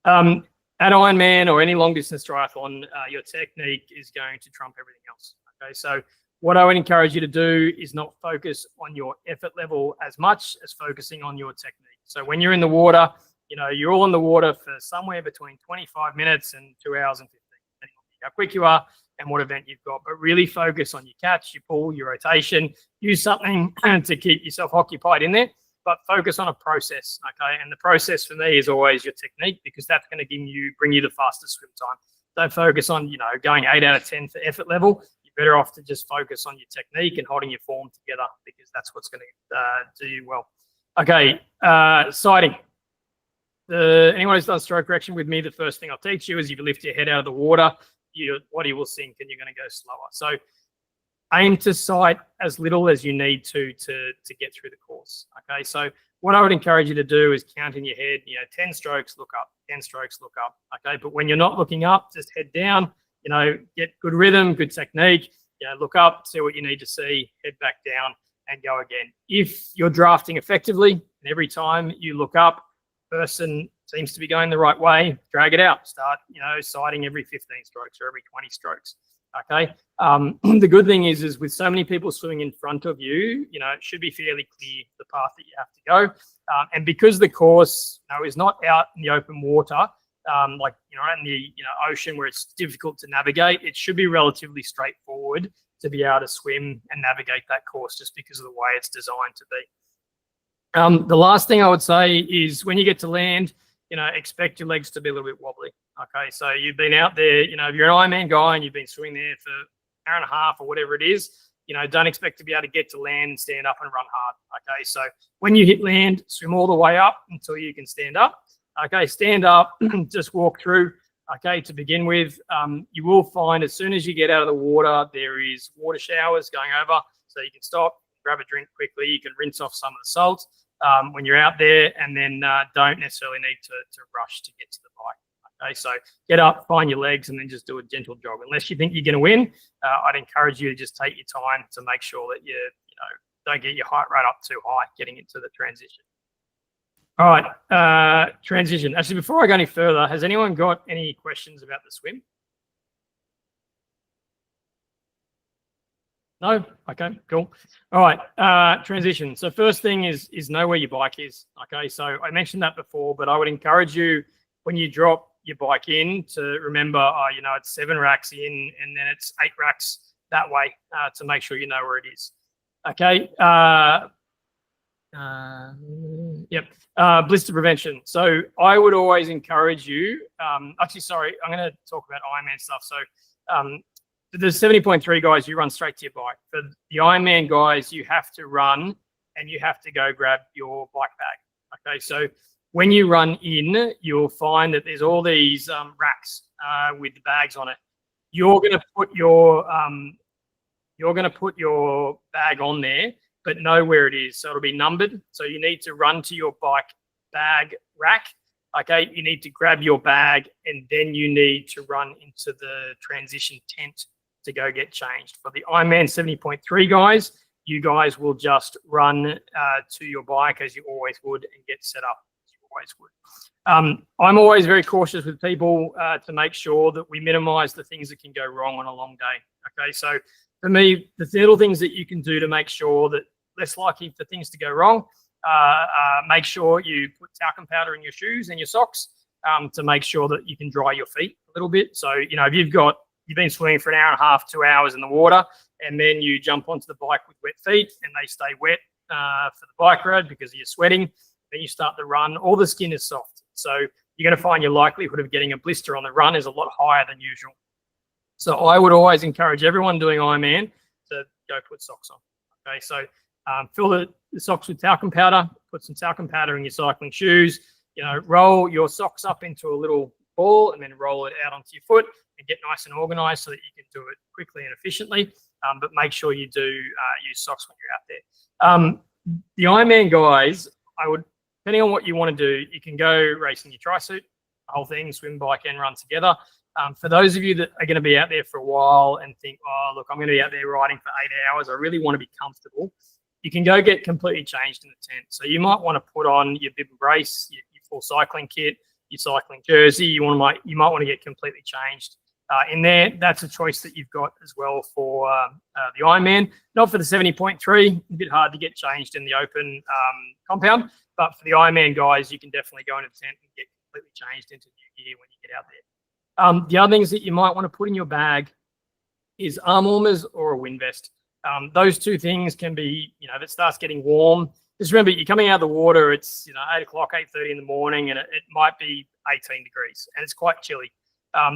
time. At Ironman or any long distance triathlon, your technique is going to trump everything else. Okay, so what I would encourage you to do is not focus on your effort level as much as focusing on your technique. So when you're in the water, you're all in the water for somewhere between 25 minutes and 2 hours and 15, depending on how quick you are and what event you've got. But really focus on your catch, your pull, your rotation. Use something to keep yourself occupied in there, but focus on a process, okay? And the process for me is always your technique, because that's going to bring you the fastest swim time. Don't focus on, going 8 out of 10 for effort level. You're better off to just focus on your technique and holding your form together, because that's what's going to do you well. Okay, sighting. Anyone who's done stroke correction with me, the first thing I'll teach you is if you lift your head out of the water, your body will sink and you're going to go slower. So aim to sight as little as you need to get through the course. Okay, so what I would encourage you to do is count in your head, 10 strokes, look up, 10 strokes, look up. Okay, but when you're not looking up, just head down, get good rhythm, good technique, look up, see what you need to see, head back down and go again. If you're drafting effectively and every time you look up, person seems to be going the right way, drag it out. Start, sighting every 15 strokes or every 20 strokes. Okay. The good thing is with so many people swimming in front of you, it should be fairly clear the path that you have to go. And because the course, is not out in the open water, like, in the ocean where it's difficult to navigate, it should be relatively straightforward to be able to swim and navigate that course, just because of the way it's designed to be. The last thing I would say is when you get to land, expect your legs to be a little bit wobbly. Okay, so you've been out there, if you're an Ironman guy and you've been swimming there for an hour and a half or whatever it is, don't expect to be able to get to land and stand up and run hard. Okay, so when you hit land, swim all the way up until you can stand up. Okay, stand up, just walk through. Okay, to begin with, you will find as soon as you get out of the water, there is water showers going over, so you can stop, grab a drink quickly, you can rinse off some of the salt. when you're out there, and then don't necessarily need to rush to get to the bike. Okay, so get up, find your legs, and then just do a gentle jog. Unless you think you're going to win, I'd encourage you to just take your time to make sure that you don't get your height rate up too high getting into the transition. All right, transition. Actually, before I go any further, has anyone got any questions about the swim? No? Okay, cool. All right, transition. So first thing is know where your bike is. Okay, so I mentioned that before, but I would encourage you when you drop your bike in to remember, it's 7 racks in and then it's 8 racks that way to make sure you know where it is. Okay. Blister prevention. So I would always encourage you. Actually, sorry, I'm going to talk about Ironman stuff. So for the 70.3 guys, you run straight to your bike. For the Ironman guys, you have to run and you have to go grab your bike bag. Okay, so when you run in, you'll find that there's all these racks with the bags on it. You're going to put your bag on there, but know where it is. So it'll be numbered. So you need to run to your bike bag rack. Okay, you need to grab your bag, and then you need to run into the transition tent to go get changed. For the Ironman 70.3 guys, you guys will just run to your bike as you always would and get set up. Always would. I'm always very cautious with people to make sure that we minimize the things that can go wrong on a long day. Okay, so for me, the little things that you can do to make sure that less likely for things to go wrong, make sure you put talcum powder in your shoes and your socks to make sure that you can dry your feet a little bit. So, if you've been swimming for an hour and a half, 2 hours in the water, and then you jump onto the bike with wet feet and they stay wet for the bike ride because you're sweating. Then you start the run, all the skin is soft. So you're going to find your likelihood of getting a blister on the run is a lot higher than usual. So I would always encourage everyone doing Ironman to go put socks on. Okay, so fill the socks with talcum powder, put some talcum powder in your cycling shoes, roll your socks up into a little ball and then roll it out onto your foot and get nice and organized so that you can do it quickly and efficiently. But make sure you do use socks when you're out there. The Ironman guys, depending on what you want to do, you can go race in your tri-suit, the whole thing, swim, bike, and run together. For those of you that are going to be out there for a while and think, oh, look, I'm going to be out there riding for 8 hours, I really want to be comfortable, you can go get completely changed in the tent. So you might want to put on your bib and brace, your full cycling kit, your cycling jersey. You might want to get completely changed in there. That's a choice that you've got as well for the Ironman. Not for the 70.3, a bit hard to get changed in the open compound. But for the Ironman guys, you can definitely go into the tent and get completely changed into new gear when you get out there. The other things that you might want to put in your bag is arm warmers or a wind vest. Those two things can be, if it starts getting warm, just remember you're coming out of the water, it's 8 o'clock, 8:30 in the morning, and it might be 18 degrees and it's quite chilly.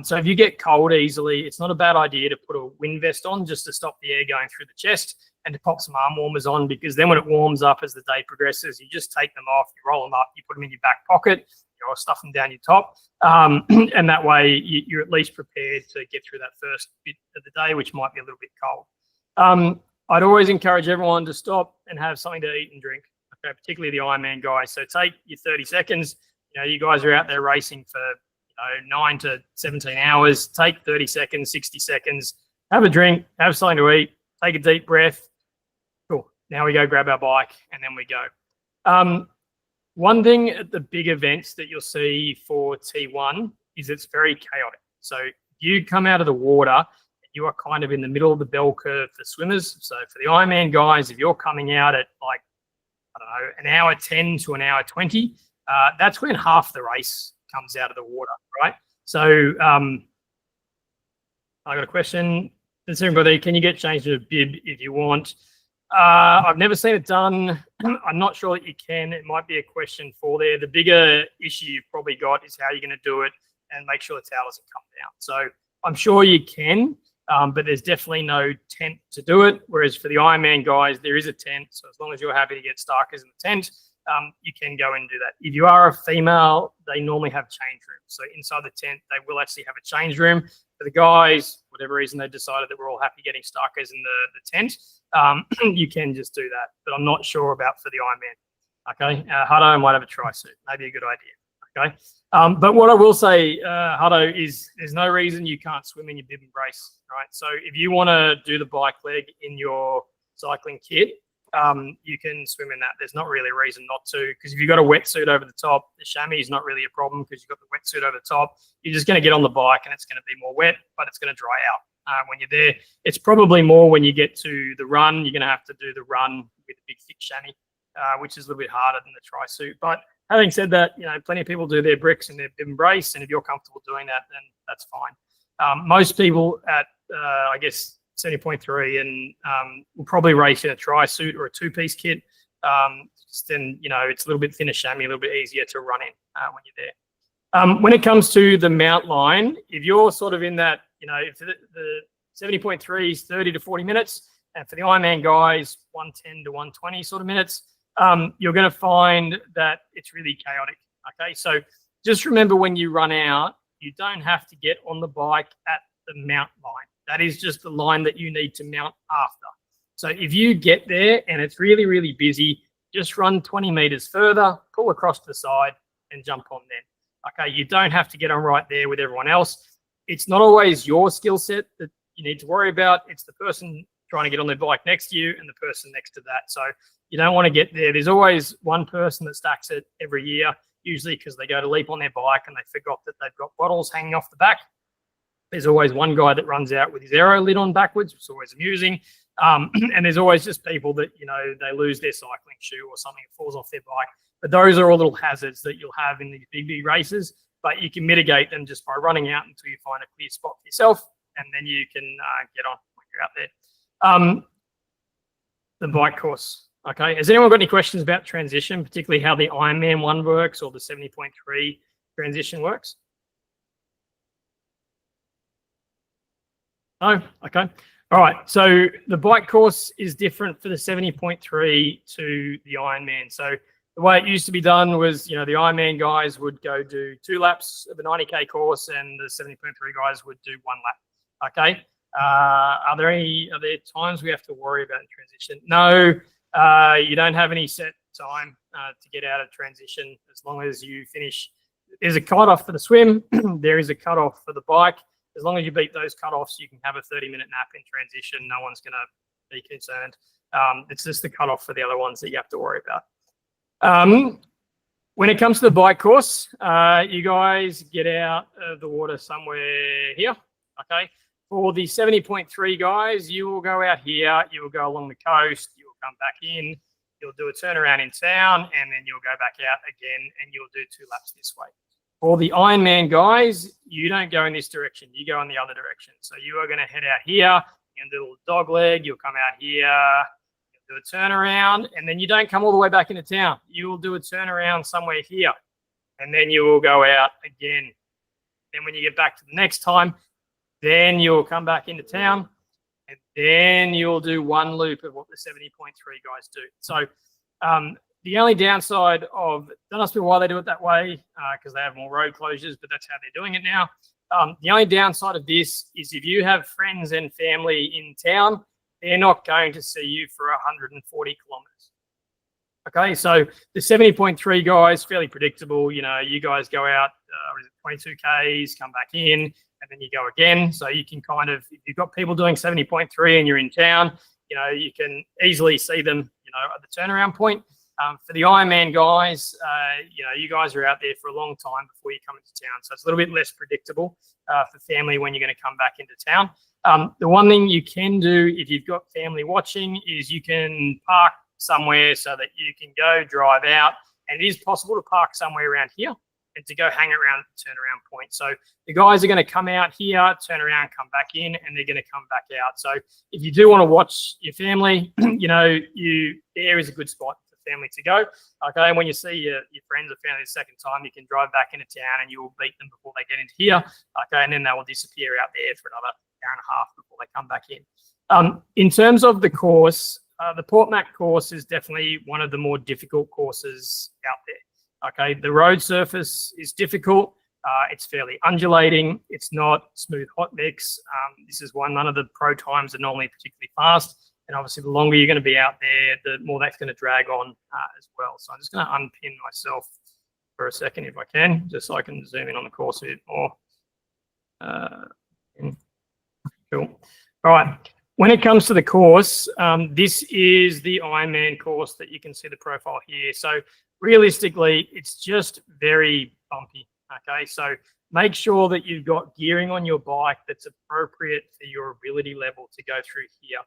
So if you get cold easily, it's not a bad idea to put a wind vest on just to stop the air going through the chest and to pop some arm warmers on, because then when it warms up as the day progresses, you just take them off, you roll them up, you put them in your back pocket, or stuff them down your top. And that way you're at least prepared to get through that first bit of the day, which might be a little bit cold. I'd always encourage everyone to stop and have something to eat and drink, okay, particularly the Ironman guys. So take your 30 seconds. You guys are out there racing for 9 to 17 hours. Take 30 seconds, 60 seconds, have a drink, have something to eat, take a deep breath. Cool. Now we go grab our bike and then we go. One thing at the big events that you'll see for T1 is it's very chaotic. So you come out of the water, you are kind of in the middle of the bell curve for swimmers. So for the Ironman guys, if you're coming out at an hour 10 to an hour 20, that's when half the race comes out of the water, right? So I got a question. Does everybody, can you get changed to a bib if you want? I've never seen it done. I'm not sure that you can. It might be a question for there. The bigger issue you've probably got is how you're going to do it and make sure the towel doesn't come down. So I'm sure you can, but there's definitely no tent to do it. Whereas for the Ironman guys, there is a tent. So as long as you're happy to get starkers in the tent, you can go and do that. If you are a female, they normally have change rooms. So inside the tent, they will actually have a change room. For the guys, whatever reason they decided that we're all happy getting starkers in the tent, you can just do that. But I'm not sure about for the Okay, Hutto might have a tri-suit, maybe a good idea. Okay, but what I will say, Hutto, is there's no reason you can't swim in your bib and brace, right? So if you want to do the bike leg in your cycling kit, you can swim in that. There's not really a reason not to, because if you've got a wetsuit over the top, the chamois is not really a problem because you've got the wetsuit over the top. You're just going to get on the bike and it's going to be more wet, but it's going to dry out when you're there. It's probably more when you get to the run. You're going to have to do the run with a big thick chamois, which is a little bit harder than the tri-suit. But having said that, plenty of people do their bricks and their bib and brace, and if you're comfortable doing that, then that's fine. Most people at, I guess, 70.3 and will probably race in a tri-suit or a two-piece kit. Then, it's a little bit thinner chamois, a little bit easier to run in when you're there. When it comes to the mount line, if you're sort of in that, if the 70.3 is 30 to 40 minutes, and for the Ironman guys, 110 to 120 sort of minutes, you're going to find that it's really chaotic. Okay, so just remember when you run out, you don't have to get on the bike at the mount line. That is just the line that you need to mount after. So if you get there and it's really, really busy, just run 20 meters further, pull across to the side and jump on then. Okay, you don't have to get on right there with everyone else. It's not always your skill set that you need to worry about. It's the person trying to get on their bike next to you and the person next to that. So you don't want to get there. There's always one person that stacks it every year, usually because they go to leap on their bike and they forgot that they've got bottles hanging off the back. There's always one guy that runs out with his aero lid on backwards, which is always amusing. And there's always just people that, they lose their cycling shoe or something that falls off their bike. But those are all little hazards that you'll have in these big races, but you can mitigate them just by running out until you find a clear spot for yourself, and then you can get on when you're out there. The bike course. Okay. Has anyone got any questions about transition, particularly how the Ironman one works or the 70.3 transition works? No? Okay. All right. So the bike course is different for the 70.3 to the Ironman. So the way it used to be done was, the Ironman guys would go do 2 laps of a 90K course and the 70.3 guys would do 1 lap. Okay. Are there times we have to worry about in transition? No, you don't have any set time to get out of transition as long as you finish. There's a cutoff for the swim. There is a cutoff for the bike. As long as you beat those cutoffs, you can have a 30-minute nap in transition. No one's going to be concerned. It's just the cutoff for the other ones that you have to worry about. When it comes to the bike course, you guys get out of the water somewhere here. Okay. For the 70.3 guys, you will go out here. You will go along the coast. You will come back in. You'll do a turnaround in town, and then you'll go back out again, and you'll do 2 laps this way. For the Ironman guys, you don't go in this direction. You go in the other direction. So you are going to head out here and do a little dog leg. You'll come out here, you'll do a turnaround, and then you don't come all the way back into town. You will do a turnaround somewhere here, and then you will go out again. Then when you get back to the next time, then you'll come back into town, and then you'll do 1 loop of what the 70.3 guys do. So the only downside of, don't ask me why they do it that way, because they have more road closures, but that's how they're doing it now. The only downside of this is if you have friends and family in town, they're not going to see you for 140 kilometers. Okay, so the 70.3 guys, fairly predictable. You guys go out, 22 Ks, come back in, and then you go again. So you can kind of, if you've got people doing 70.3 and you're in town, you can easily see them, at the turnaround point. For the Ironman guys, you guys are out there for a long time before you come into town. So it's a little bit less predictable for family when you're going to come back into town. The one thing you can do if you've got family watching is you can park somewhere so that you can go drive out. And it is possible to park somewhere around here and to go hang around at the turnaround point. So the guys are going to come out here, turn around, come back in, and they're going to come back out. So if you do want to watch your family, there is a good spot family to go. Okay, and when you see your friends or family the second time, you can drive back into town and you will beat them before they get into here. Okay, and then they will disappear out there for another hour and a half before they come back in. In terms of the course, the Port Mac course is definitely one of the more difficult courses out there. Okay, the road surface is difficult. It's fairly undulating. It's not smooth hot mix. This is one. None of the pro times are normally particularly fast. And obviously, the longer you're going to be out there, the more that's going to drag on as well. So I'm just going to unpin myself for a second if I can, just so I can zoom in on the course a bit more. Cool. All right. When it comes to the course, this is the Ironman course that you can see the profile here. So realistically, it's just very bumpy. Okay. So make sure that you've got gearing on your bike that's appropriate for your ability level to go through here.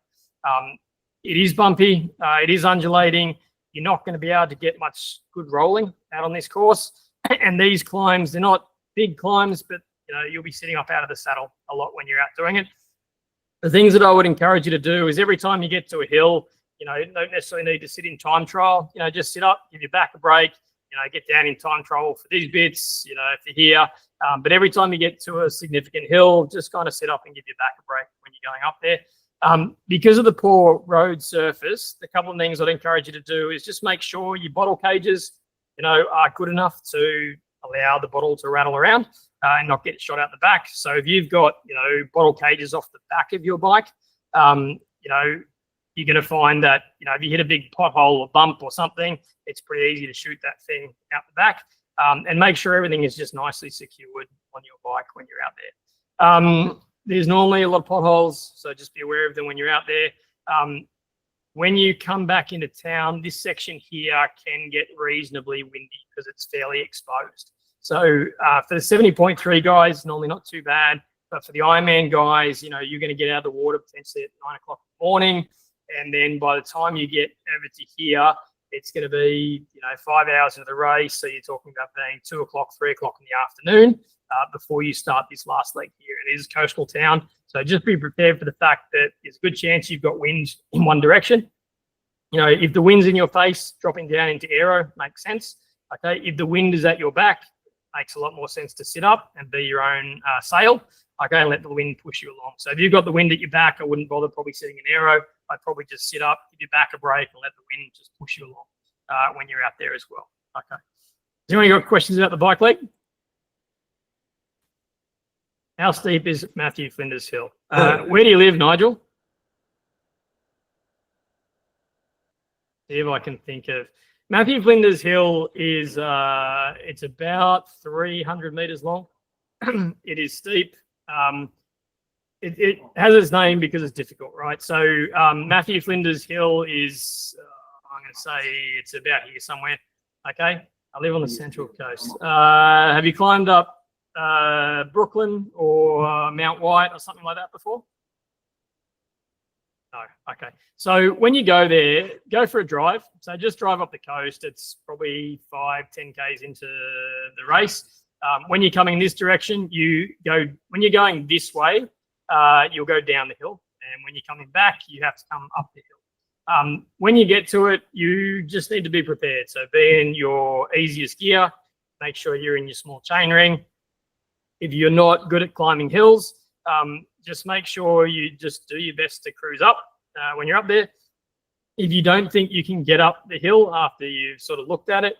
It is bumpy. It is undulating. You're not going to be able to get much good rolling out on this course. And these climbs, they're not big climbs, but you'll be sitting up out of the saddle a lot when you're out doing it. The things that I would encourage you to do is every time you get to a hill, you don't necessarily need to sit in time trial. Just sit up, give your back a break, get down in time trial for these bits, if you're here. But every time you get to a significant hill, just kind of sit up and give your back a break when you're going up there. Because of the poor road surface, the couple of things I'd encourage you to do is just make sure your bottle cages, are good enough to allow the bottle to rattle around and not get shot out the back. So if you've got, bottle cages off the back of your bike, you're going to find that, if you hit a big pothole or bump or something, it's pretty easy to shoot that thing out the back. And make sure everything is just nicely secured on your bike when you're out there. There's normally a lot of potholes, so just be aware of them when you're out there. When you come back into town, this section here can get reasonably windy because it's fairly exposed. So for the 70.3 guys, normally not too bad. But for the Ironman guys, you're going to get out of the water potentially at 9 o'clock in the morning. And then by the time you get over to here, it's going to be, 5 hours into the race. So you're talking about being 2 o'clock, 3 o'clock in the afternoon before you start this last leg here. It is a coastal town. So just be prepared for the fact that there's a good chance you've got wind in one direction. If the wind's in your face, dropping down into aero makes sense. Okay. If the wind is at your back, makes a lot more sense to sit up and be your own sail. Okay. And let the wind push you along. So if you've got the wind at your back, I wouldn't bother probably sitting in aero. I'd probably just sit up, give your back a break and let the wind just push you along when you're out there as well. Okay. Has anyone got questions about the bike leg? How steep is Matthew Flinders Hill? Where do you live, Nigel? See if I can think of. Matthew Flinders Hill is it's about 300 meters long. It is steep. It has its name because it's difficult, right? So Matthew Flinders Hill is, I'm going to say it's about here somewhere. Okay, I live on the Central Coast. Have you climbed up Brooklyn or Mount White or something like that before? No. Okay. So when you go there, go for a drive. So just drive up the coast. It's probably 5-10 Ks into the race. When you're coming this direction, when you're going this way, you'll go down the hill. And when you're coming back, you have to come up the hill. When you get to it, you just need to be prepared. So be in your easiest gear. Make sure you're in your small chain ring. If you're not good at climbing hills, just make sure you just do your best to cruise up when you're up there. If you don't think you can get up the hill after you've sort of looked at it,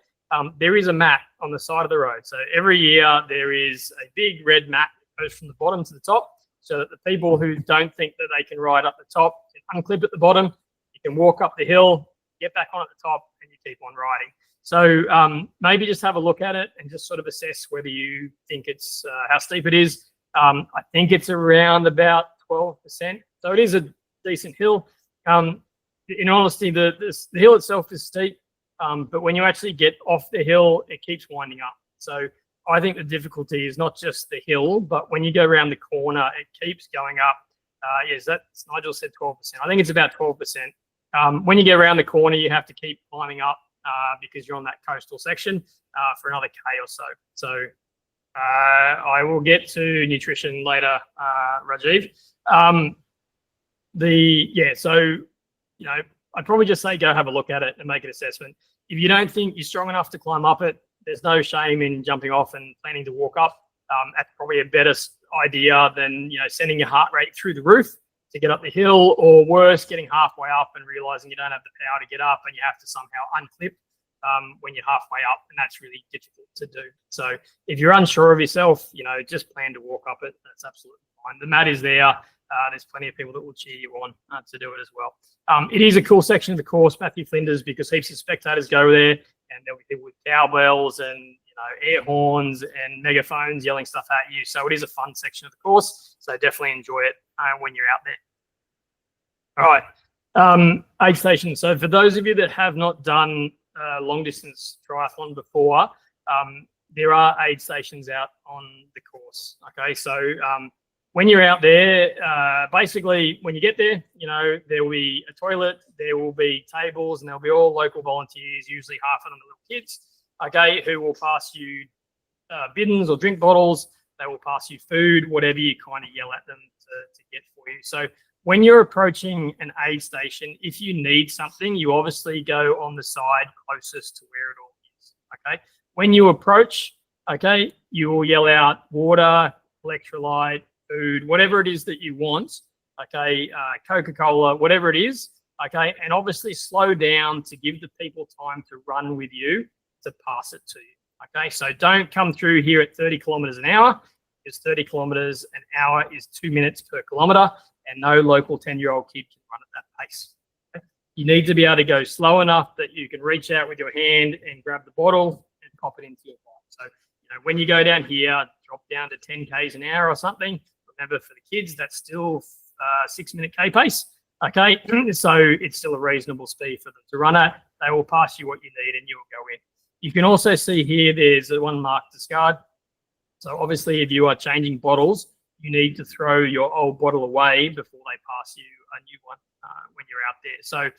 there is a mat on the side of the road. So every year there is a big red mat that goes from the bottom to the top so that the people who don't think that they can ride up the top can unclip at the bottom. You can walk up the hill, get back on at the top, and you keep on riding. So maybe just have a look at it and just sort of assess whether you think it's how steep it is. I think it's around about 12%. So it is a decent hill. In honesty, the hill itself is steep, but when you actually get off the hill, it keeps winding up. So I think the difficulty is not just the hill, but when you go around the corner, it keeps going up. Yes, that's Nigel said 12%. I think it's about 12%. When you get around the corner, you have to keep climbing up because you're on that coastal section for another K or so. So I will get to nutrition later, Rajiv. So I'd probably just say go have a look at it and make an assessment. If you don't think you're strong enough to climb up it, there's no shame in jumping off and planning to walk up. That's probably a better idea than sending your heart rate through the roof to get up the hill, or worse, getting halfway up and realizing you don't have the power to get up and you have to somehow unclip when you're halfway up, and that's really difficult to do. So if you're unsure of yourself, just plan to walk up it. That's absolutely fine. The mat is there. there's plenty of people that will cheer you on to do it as well. It is a cool section of the course, Matthew Flinders, because heaps of spectators go there, and there'll be people with cowbells and air horns and megaphones yelling stuff at you. So it is a fun section of the course. So definitely enjoy it when you're out there. All right, aid station. So for those of you that have not done long distance triathlon before, there are aid stations out on the course. Okay, so when you're out there, basically when you get there, there will be a toilet, there will be tables, and there'll be all local volunteers, usually half of them are little kids, okay, who will pass you biddens or drink bottles. They will pass you food, whatever you kind of yell at them to get for you. So when you're approaching an aid station, if you need something, you obviously go on the side closest to where it all is, okay? When you approach, okay, you will yell out water, electrolyte, food, whatever it is that you want, okay, Coca-Cola, whatever it is, okay, and obviously slow down to give the people time to run with you to pass it to you, okay? So don't come through here at 30 kilometers an hour, because 30 kilometers an hour is 2 minutes per kilometer, and no local 10-year-old kid can run at that pace. Okay? You need to be able to go slow enough that you can reach out with your hand and grab the bottle and pop it into your bike. So when you go down here, drop down to 10 Ks an hour or something. Remember, for the kids, that's still 6-minute K pace. Okay, so it's still a reasonable speed for them to run at. They will pass you what you need and you'll go in. You can also see here, there's the one marked discard. So obviously, if you are changing bottles, you need to throw your old bottle away before they pass you a new one when you're out there. So,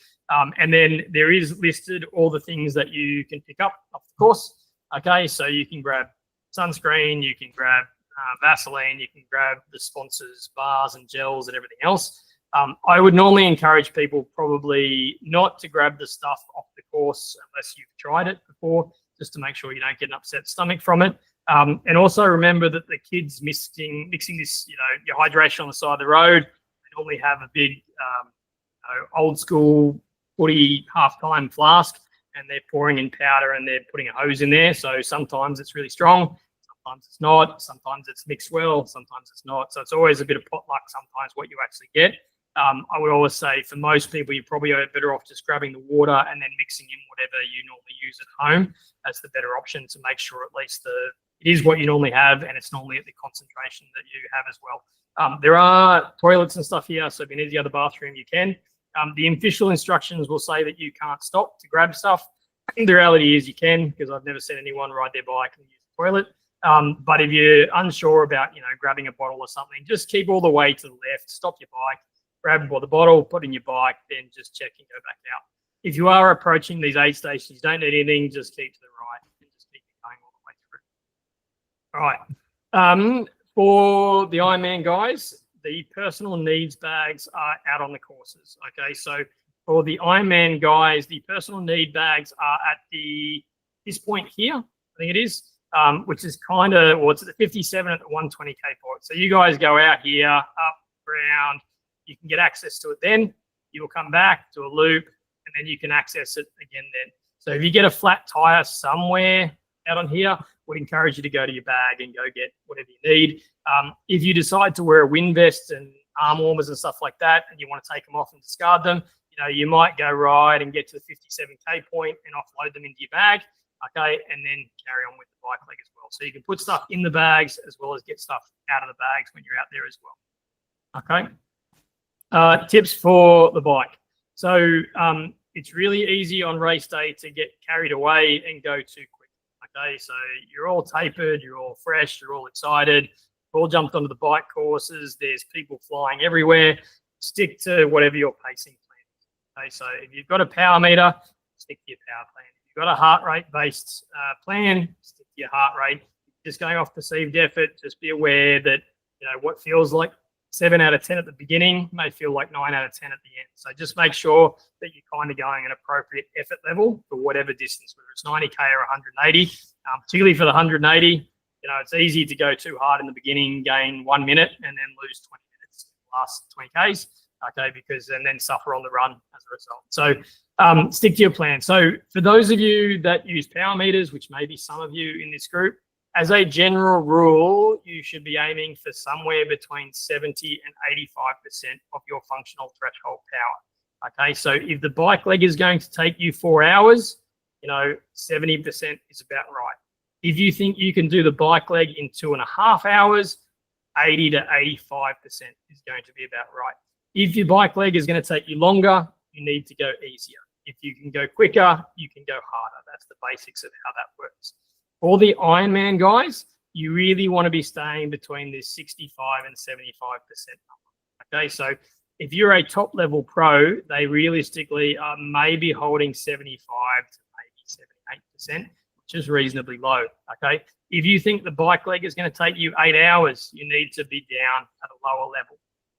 and then there is listed all the things that you can pick up off the course. Okay, so you can grab sunscreen, you can grab Vaseline, you can grab the sponsors, bars and gels and everything else. I would normally encourage people probably not to grab the stuff off the course unless you've tried it before, just to make sure you don't get an upset stomach from it. And also remember that the kids mixing this, your hydration on the side of the road, they normally have a big old school footy half-time flask, and they're pouring in powder and they're putting a hose in there. So sometimes it's really strong, sometimes it's not, sometimes it's mixed well, sometimes it's not. So it's always a bit of potluck sometimes what you actually get. I would always say for most people, you're probably better off just grabbing the water and then mixing in whatever you normally use at home. That's the better option to make sure at least it is what you normally have, and it's normally at the concentration that you have as well. There are toilets and stuff here, so if you need to go to the bathroom, you can. The official instructions will say that you can't stop to grab stuff. The reality is you can, because I've never seen anyone ride their bike and use the toilet. But if you're unsure about, grabbing a bottle or something, just keep all the way to the left, stop your bike, grab the bottle, put in your bike, then just check and go back out. If you are approaching these aid stations, you don't need anything, just keep to the right and just keep going all the way through. All right. For the Ironman guys, the personal needs bags are out on the courses. Okay, so for the Ironman guys, the personal need bags are at this point here, I think it is, which is it's at the 57 at the 120K point. So you guys go out here, up, around, you can get access to it then. You'll come back to a loop, and then you can access it again then. So if you get a flat tire somewhere out on here, would encourage you to go to your bag and go get whatever you need. If you decide to wear a wind vest and arm warmers and stuff like that, and you want to take them off and discard them, you might go ride and get to the 57K point and offload them into your bag, okay, and then carry on with the bike leg as well. So you can put stuff in the bags as well as get stuff out of the bags when you're out there as well. Okay. Tips for the bike. So it's really easy on race day to get carried away and go too quick. Okay, so you're all tapered, you're all fresh, you're all excited, you've all jumped onto the bike courses, there's people flying everywhere. Stick to whatever your pacing plan is. Okay, so if you've got a power meter, stick to your power plan. If you've got a heart rate based plan, stick to your heart rate. Just going off perceived effort, just be aware that what feels like 7 out of 10 at the beginning may feel like 9 out of 10 at the end. So just make sure that you're kind of going an appropriate effort level for whatever distance, whether it's 90K or 180. Particularly for the 180, it's easy to go too hard in the beginning, gain 1 minute, and then lose 20 minutes in the last 20Ks, okay, and then suffer on the run as a result. So stick to your plan. So for those of you that use power meters, which may be some of you in this group, as a general rule, you should be aiming for somewhere between 70 and 85% of your functional threshold power. Okay, so if the bike leg is going to take you 4 hours, 70% is about right. If you think you can do the bike leg in 2.5 hours, 80 to 85% is going to be about right. If your bike leg is going to take you longer, you need to go easier. If you can go quicker, you can go harder. That's the basics of how that works. For the Ironman guys, you really want to be staying between this 65 and 75% number. Okay, so if you're a top level pro, they realistically are maybe holding 75 to maybe 78%, which is reasonably low. Okay, if you think the bike leg is going to take you 8 hours, you need to be down at a lower level.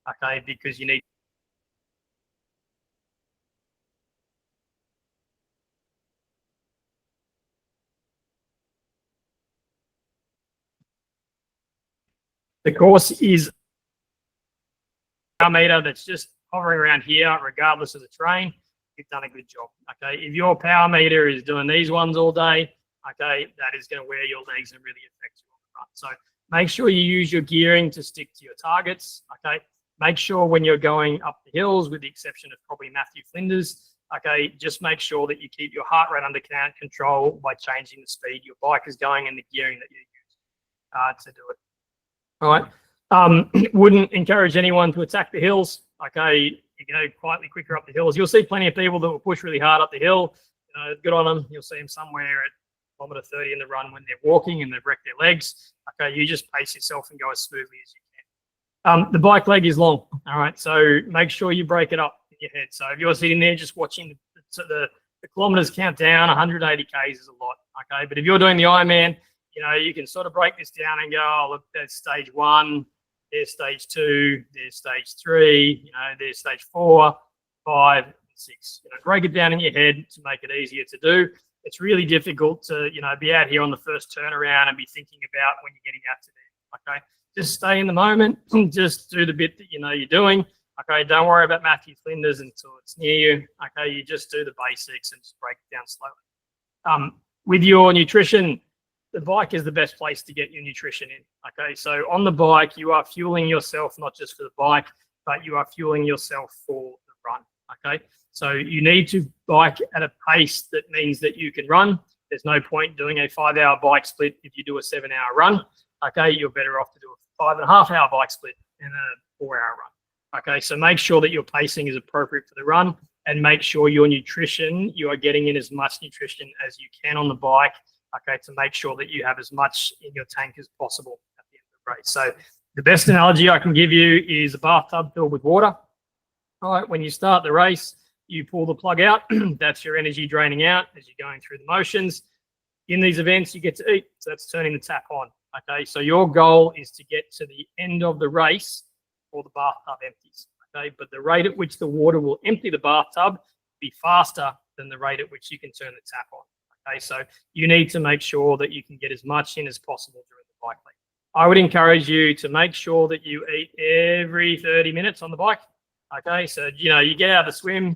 Okay, because you need the course is a meter that's just hovering around here, regardless of the terrain. You've done a good job. Okay, if your power meter is doing these ones all day, okay, that is going to wear your legs and really affect you on the run. So make sure you use your gearing to stick to your targets. Okay, make sure when you're going up the hills, with the exception of probably Matthew Flinders, okay, just make sure that you keep your heart rate under control by changing the speed your bike is going and the gearing that you use to do it. All right. Wouldn't encourage anyone to attack the hills. Okay, you go quietly quicker up the hills. You'll see plenty of people that will push really hard up the hill. Good on them. You'll see them somewhere at kilometer 30 in the run when they're walking and they've wrecked their legs. Okay, you just pace yourself and go as smoothly as you can. The bike leg is long. All right, so make sure you break it up in your head. So if you're sitting there just watching the kilometers count down, 180 Ks is a lot. Okay, but if you're doing the Ironman, you can sort of break this down and go, oh, look, there's stage 1, there's stage 2, there's stage 3, there's stage 4, 5, and 6. Break it down in your head to make it easier to do. It's really difficult to, be out here on the first turnaround and be thinking about when you're getting out to there. Okay, just stay in the moment. Just do the bit that you're doing. Okay, don't worry about Matthew Flinders until it's near you. Okay, you just do the basics and just break it down slowly. With your nutrition, the bike is the best place to get your nutrition in. Okay, so on the bike, you are fueling yourself not just for the bike, but you are fueling yourself for the run. Okay, so you need to bike at a pace that means that you can run. There's no point doing a 5-hour bike split if you do a 7-hour run. Okay, you're better off to do a 5.5-hour bike split and a 4-hour run. Okay, so make sure that your pacing is appropriate for the run and make sure your nutrition, you are getting in as much nutrition as you can on the bike. Okay, to make sure that you have as much in your tank as possible at the end of the race. So the best analogy I can give you is a bathtub filled with water. All right, when you start the race, you pull the plug out. That's your energy draining out as you're going through the motions. In these events, you get to eat. So that's turning the tap on. Okay, so your goal is to get to the end of the race before the bathtub empties. Okay, but the rate at which the water will empty the bathtub will be faster than the rate at which you can turn the tap on. Okay, so you need to make sure that you can get as much in as possible during the bike leg. I would encourage you to make sure that you eat every 30 minutes on the bike. Okay, so you get out of the swim,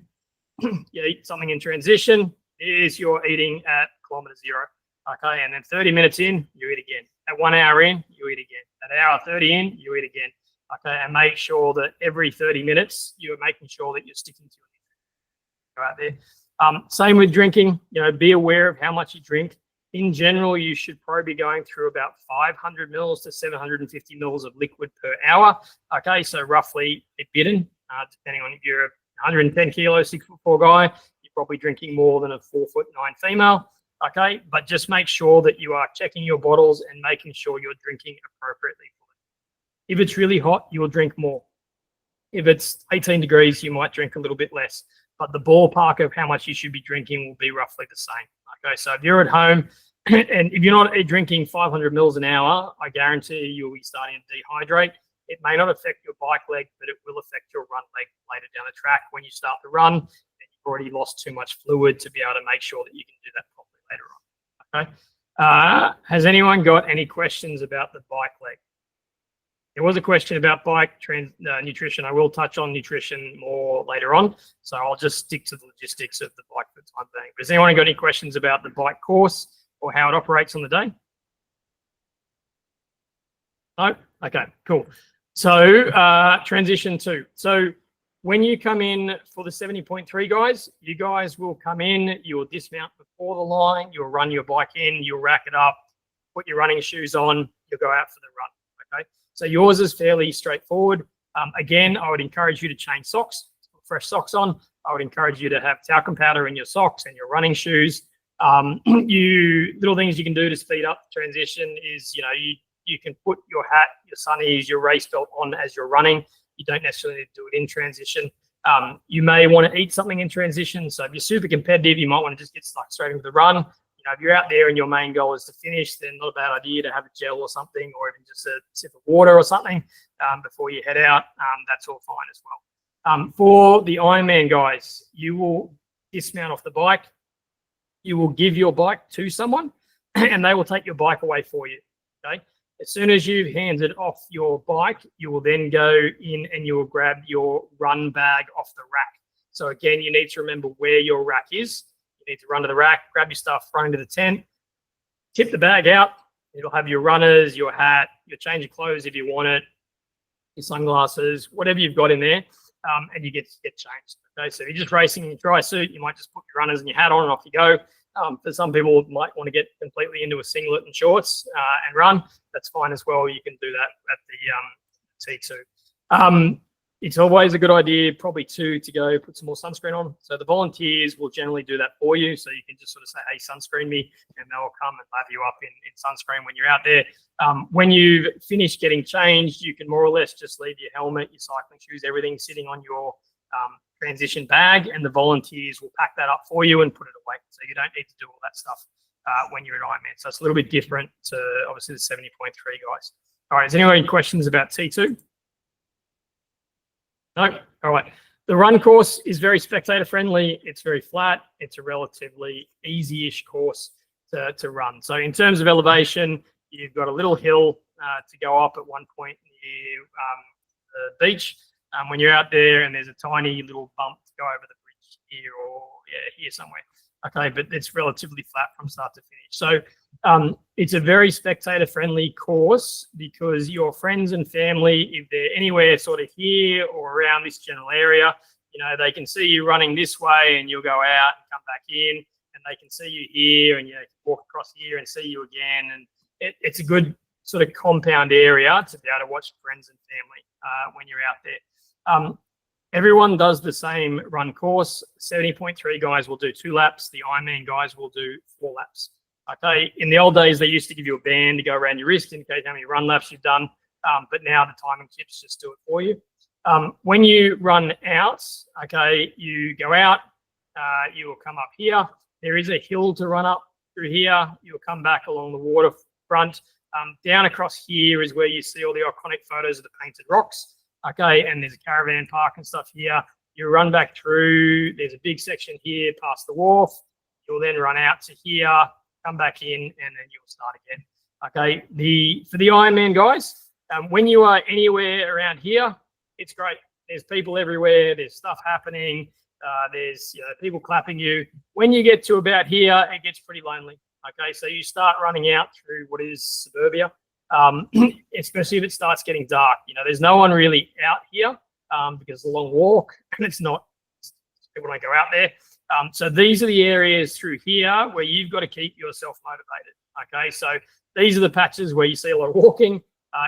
you eat something in transition, is you're eating at kilometer 0. Okay, and then 30 minutes in, you eat again. At 1 hour in, you eat again. At hour 30 in, you eat again. Okay, and make sure that every 30 minutes you're making sure that you're sticking to it. Go out there. Same with drinking, be aware of how much you drink. In general, you should probably be going through about 500 mils to 750 mils of liquid per hour. Okay, so roughly a bidon, depending on if you're a 110 kilo, 6'4" guy, you're probably drinking more than a 4'9" female. Okay, but just make sure that you are checking your bottles and making sure you're drinking appropriately. If it's really hot, you will drink more. If it's 18 degrees, you might drink a little bit less. But the ballpark of how much you should be drinking will be roughly the same. Okay, so if you're at home and if you're not drinking 500 mils an hour, I guarantee you'll be starting to dehydrate. It may not affect your bike leg, but it will affect your run leg later down the track when you start to run. And you've already lost too much fluid to be able to make sure that you can do that properly later on. Okay. Has anyone got any questions about the bike leg? There was a question about bike nutrition. I will touch on nutrition more later on, so I'll just stick to the logistics of the bike for the time being. Has anyone got any questions about the bike course or how it operates on the day? No? Okay, cool. So transition 2. So when you come in for the 70.3 guys, you guys will come in, you will dismount before the line, you'll run your bike in, you'll rack it up, put your running shoes on, you'll go out for the run, okay? So yours is fairly straightforward. Again, I would encourage you to change socks, fresh socks on. I would encourage you to have talcum powder in your socks and your running shoes. Little things you can do to speed up the transition is, you can put your hat, your sunnies, your race belt on as you're running. You don't necessarily need to do it in transition. You may want to eat something in transition. So if you're super competitive, you might want to just get stuck straight into the run. If you're out there and your main goal is to finish, then not a bad idea to have a gel or something, or even just a sip of water or something before you head out. That's all fine as well. For the Ironman guys, you will dismount off the bike. You will give your bike to someone, and they will take your bike away for you. Okay. As soon as you've handed off your bike, you will then go in and you will grab your run bag off the rack. So again, you need to remember where your rack is. You need to run to the rack, grab your stuff, run into the tent, tip the bag out. It'll have your runners, your hat, your change of clothes if you want it, your sunglasses, whatever you've got in there, and you get changed. Okay, so if you're just racing in your dry suit, you might just put your runners and your hat on and off you go. For some people, might want to get completely into a singlet and shorts and run. That's fine as well. You can do that at the T2. It's always a good idea, probably to go put some more sunscreen on. So the volunteers will generally do that for you. So you can just sort of say, hey, sunscreen me, and they'll come and lather you up in sunscreen when you're out there. When you've finished getting changed, you can more or less just leave your helmet, your cycling shoes, everything sitting on your transition bag, and the volunteers will pack that up for you and put it away. So you don't need to do all that stuff when you're at Ironman. So it's a little bit different to obviously the 70.3 guys. All right, is anyone any questions about T2? No? All right. The run course is very spectator friendly. It's very flat. It's a relatively easy-ish course to run. So in terms of elevation, you've got a little hill to go up at one point near the beach. When you're out there, and there's a tiny little bump to go over the bridge here or here somewhere. Okay, but it's relatively flat from start to finish. So it's a very spectator-friendly course because your friends and family, if they're anywhere sort of here or around this general area, they can see you running this way and you'll go out and come back in, and they can see you here and walk across here and see you again. And it's a good sort of compound area to be able to watch friends and family when you're out there. Everyone does the same run course. 70.3 guys will do 2 laps. The Ironman guys will do 4 laps. Okay. In the old days, they used to give you a band to go around your wrist, indicate how many run laps you've done. But now the timing chips just do it for you. When you run out, okay, you go out, you will come up here. There is a hill to run up through here. You'll come back along the waterfront. Down across here is where you see all the iconic photos of the painted rocks. Okay, and there's a caravan park and stuff here. You run back through. There's a big section here past the wharf. You'll then run out to here, come back in, and then you'll start again. Okay, for the Ironman guys, when you are anywhere around here, it's great. There's people everywhere. There's stuff happening. There's people clapping you. When you get to about here, it gets pretty lonely. Okay, so you start running out through what is suburbia. Especially if it starts getting dark. There's no one really out here because it's a long walk and people don't go out there. So these are the areas through here where you've got to keep yourself motivated. Okay, so these are the patches where you see a lot of walking.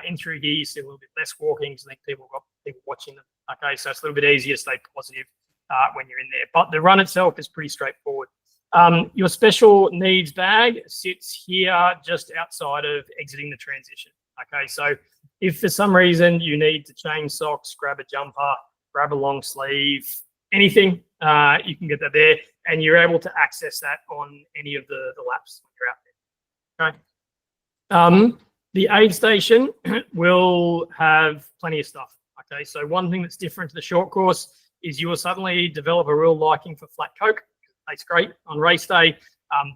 In through here, you see a little bit less walking because I think people got people watching them. Okay, so it's a little bit easier to stay positive when you're in there. But the run itself is pretty straightforward. Your special needs bag sits here just outside of exiting the transition. Okay, so if for some reason you need to change socks, grab a jumper, grab a long sleeve, anything, you can get that there, and you're able to access that on any of the laps when you're out there. Okay. The aid station will have plenty of stuff. Okay, so one thing that's different to the short course is you will suddenly develop a real liking for flat Coke. Tastes great on race day.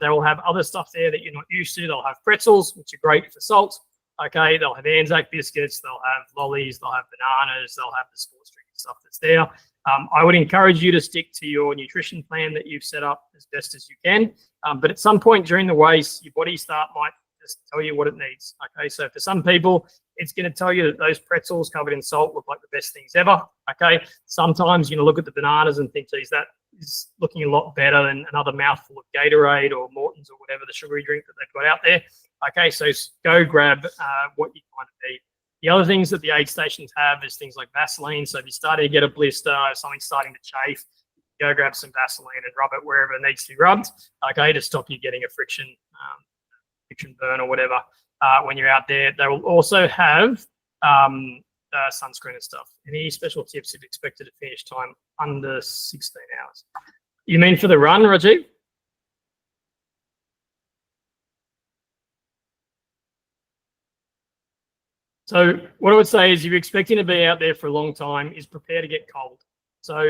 They will have other stuff there that you're not used to. They'll have pretzels, which are great for salt. Okay, they'll have Anzac biscuits. They'll have lollies. They'll have bananas. They'll have the sports drink stuff that's there. I would encourage you to stick to your nutrition plan that you've set up as best as you can. But at some point during the race, your body might just tell you what it needs. Okay, so for some people, it's going to tell you that those pretzels covered in salt look like the best things ever. Okay, sometimes you're going to look at the bananas and think, geez, that is looking a lot better than another mouthful of Gatorade or Morton's or whatever the sugary drink that they've got out there. Okay, so go grab what you kind of need. The other things that the aid stations have is things like Vaseline. So if you're starting to get a blister, if something's starting to chafe, go grab some Vaseline and rub it wherever it needs to be rubbed, okay, to stop you getting a friction burn or whatever when you're out there. They will also have sunscreen and stuff. Any special tips if expected to finish time under 16 hours? You mean for the run, Rajiv? So what I would say is if you're expecting to be out there for a long time, is prepare to get cold. So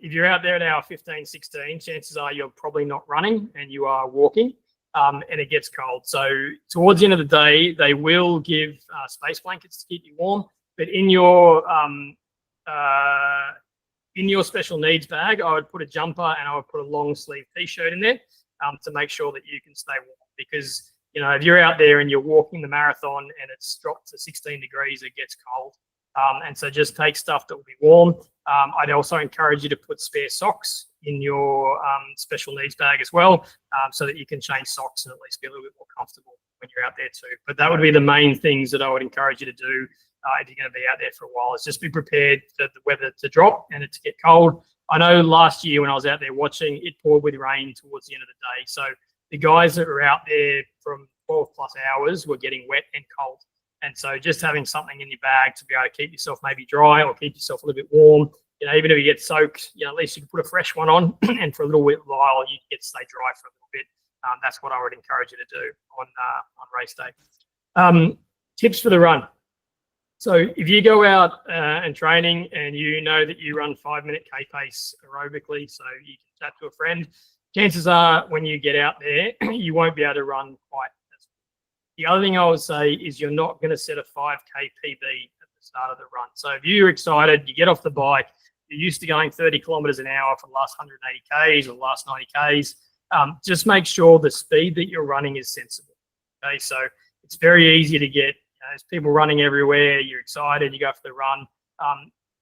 if you're out there at hour 15, 16, chances are you're probably not running and you are walking and it gets cold. So towards the end of the day, they will give space blankets to keep you warm. But in your special needs bag, I would put a jumper and I would put a long sleeve t-shirt in there to make sure that you can stay warm. Because, you know, if you're out there and you're walking the marathon and it's dropped to 16 degrees, it gets cold. And so just take stuff that will be warm. I'd also encourage you to put spare socks in your special needs bag as well, so that you can change socks and at least be a little bit more comfortable when you're out there too. But that would be the main things that I would encourage you to do if you're going to be out there for a while, is just be prepared for the weather to drop and it to get cold. I know last year when I was out there watching, it poured with rain towards the end of the day. So the guys that were out there from 12 plus hours were getting wet and cold. And so just having something in your bag to be able to keep yourself maybe dry or keep yourself a little bit warm, you know, even if you get soaked, you know, at least you can put a fresh one on and for a little while you get to stay dry for a little bit. That's what I would encourage you to do on race day. Tips for the run. So if you go out and training and you know that you run 5-minute K pace aerobically, so you can chat to a friend, chances are when you get out there, you won't be able to run quite as well. The other thing I would say is you're not going to set a 5K PB at the start of the run. So if you're excited, you get off the bike, you're used to going 30 kilometers an hour for the last 180 Ks or the last 90 Ks, just make sure the speed that you're running is sensible. Okay, so it's very easy to get, there's people running everywhere, you're excited, you go for the run.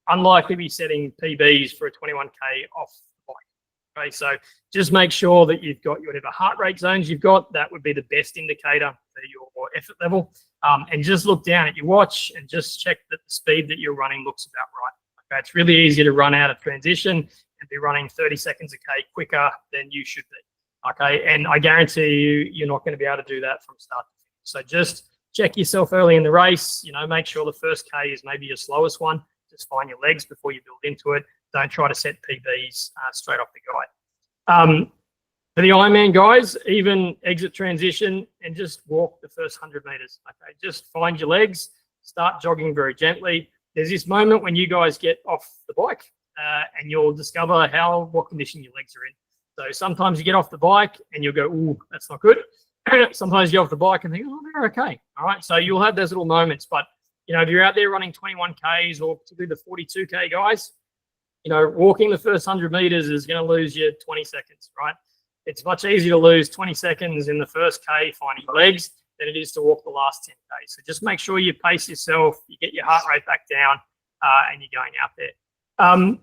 Unlikely to be setting PBs for a 21K off the bike. Okay, so just make sure that you've got whatever heart rate zones you've got. That would be the best indicator for your effort level. And just look down at your watch and just check that the speed that you're running looks about right. Okay, it's really easy to run out of transition and be running 30 seconds a K quicker than you should be. Okay, and I guarantee you, you're not going to be able to do that from start to finish. So just check yourself early in the race. You know, make sure the first K is maybe your slowest one. Just find your legs before you build into it. Don't try to set PBs straight off the guide. For the Ironman guys, even exit transition and just walk the first 100 meters. Okay, just find your legs, start jogging very gently. There's this moment when you guys get off the bike and you'll discover what condition your legs are in. So sometimes you get off the bike and you'll go, ooh, that's not good. Sometimes you get off the bike and think, oh, they're okay. All right, so you'll have those little moments. But, you know, if you're out there running 21 Ks or particularly the 42K guys, you know, walking the first 100 meters is going to lose you 20 seconds, right? It's much easier to lose 20 seconds in the first K finding your legs than it is to walk the last 10 Ks. So just make sure you pace yourself, you get your heart rate back down, and you're going out there.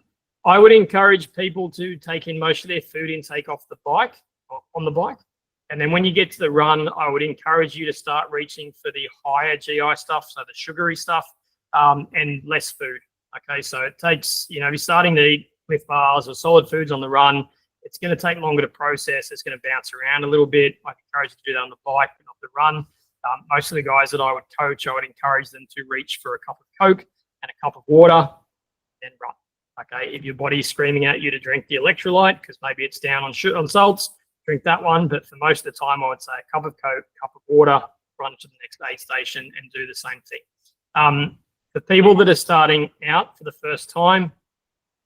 I would encourage people to take in most of their food intake off the bike, or on the bike. And then when you get to the run, I would encourage you to start reaching for the higher GI stuff, so the sugary stuff, and less food. Okay, so it takes, you know, if you're starting to eat Cliff Bars or solid foods on the run, it's going to take longer to process. It's going to bounce around a little bit. I encourage you to do that on the bike, but not the run. Most of the guys that I would coach, I would encourage them to reach for a cup of Coke and a cup of water, then run. Okay, if your body's screaming at you to drink the electrolyte because maybe it's down on salts, drink that one. But for most of the time, I would say a cup of Coke, cup of water, run to the next aid station and do the same thing. For people that are starting out for the first time,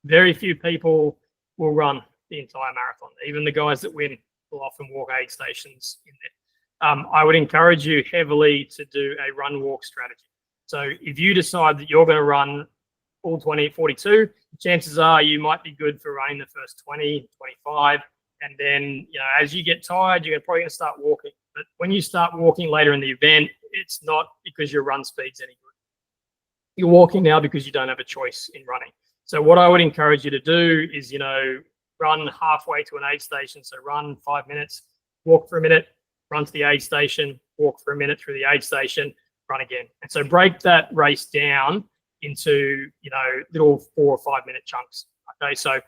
very few people will run the entire marathon. Even the guys that win will often walk aid stations in there. I would encourage you heavily to do a run-walk strategy. So if you decide that you're going to run all 42, chances are you might be good for running the first 20, 25, and then, you know, as you get tired, you're probably going to start walking. But when you start walking later in the event, it's not because your run speed's any good. You're walking now because you don't have a choice in running. So what I would encourage you to do is, run halfway to an aid station. So run 5 minutes, walk for a minute, run to the aid station, walk for a minute through the aid station, run again. And so break that race down into, little 4 or 5 minute chunks. Okay, so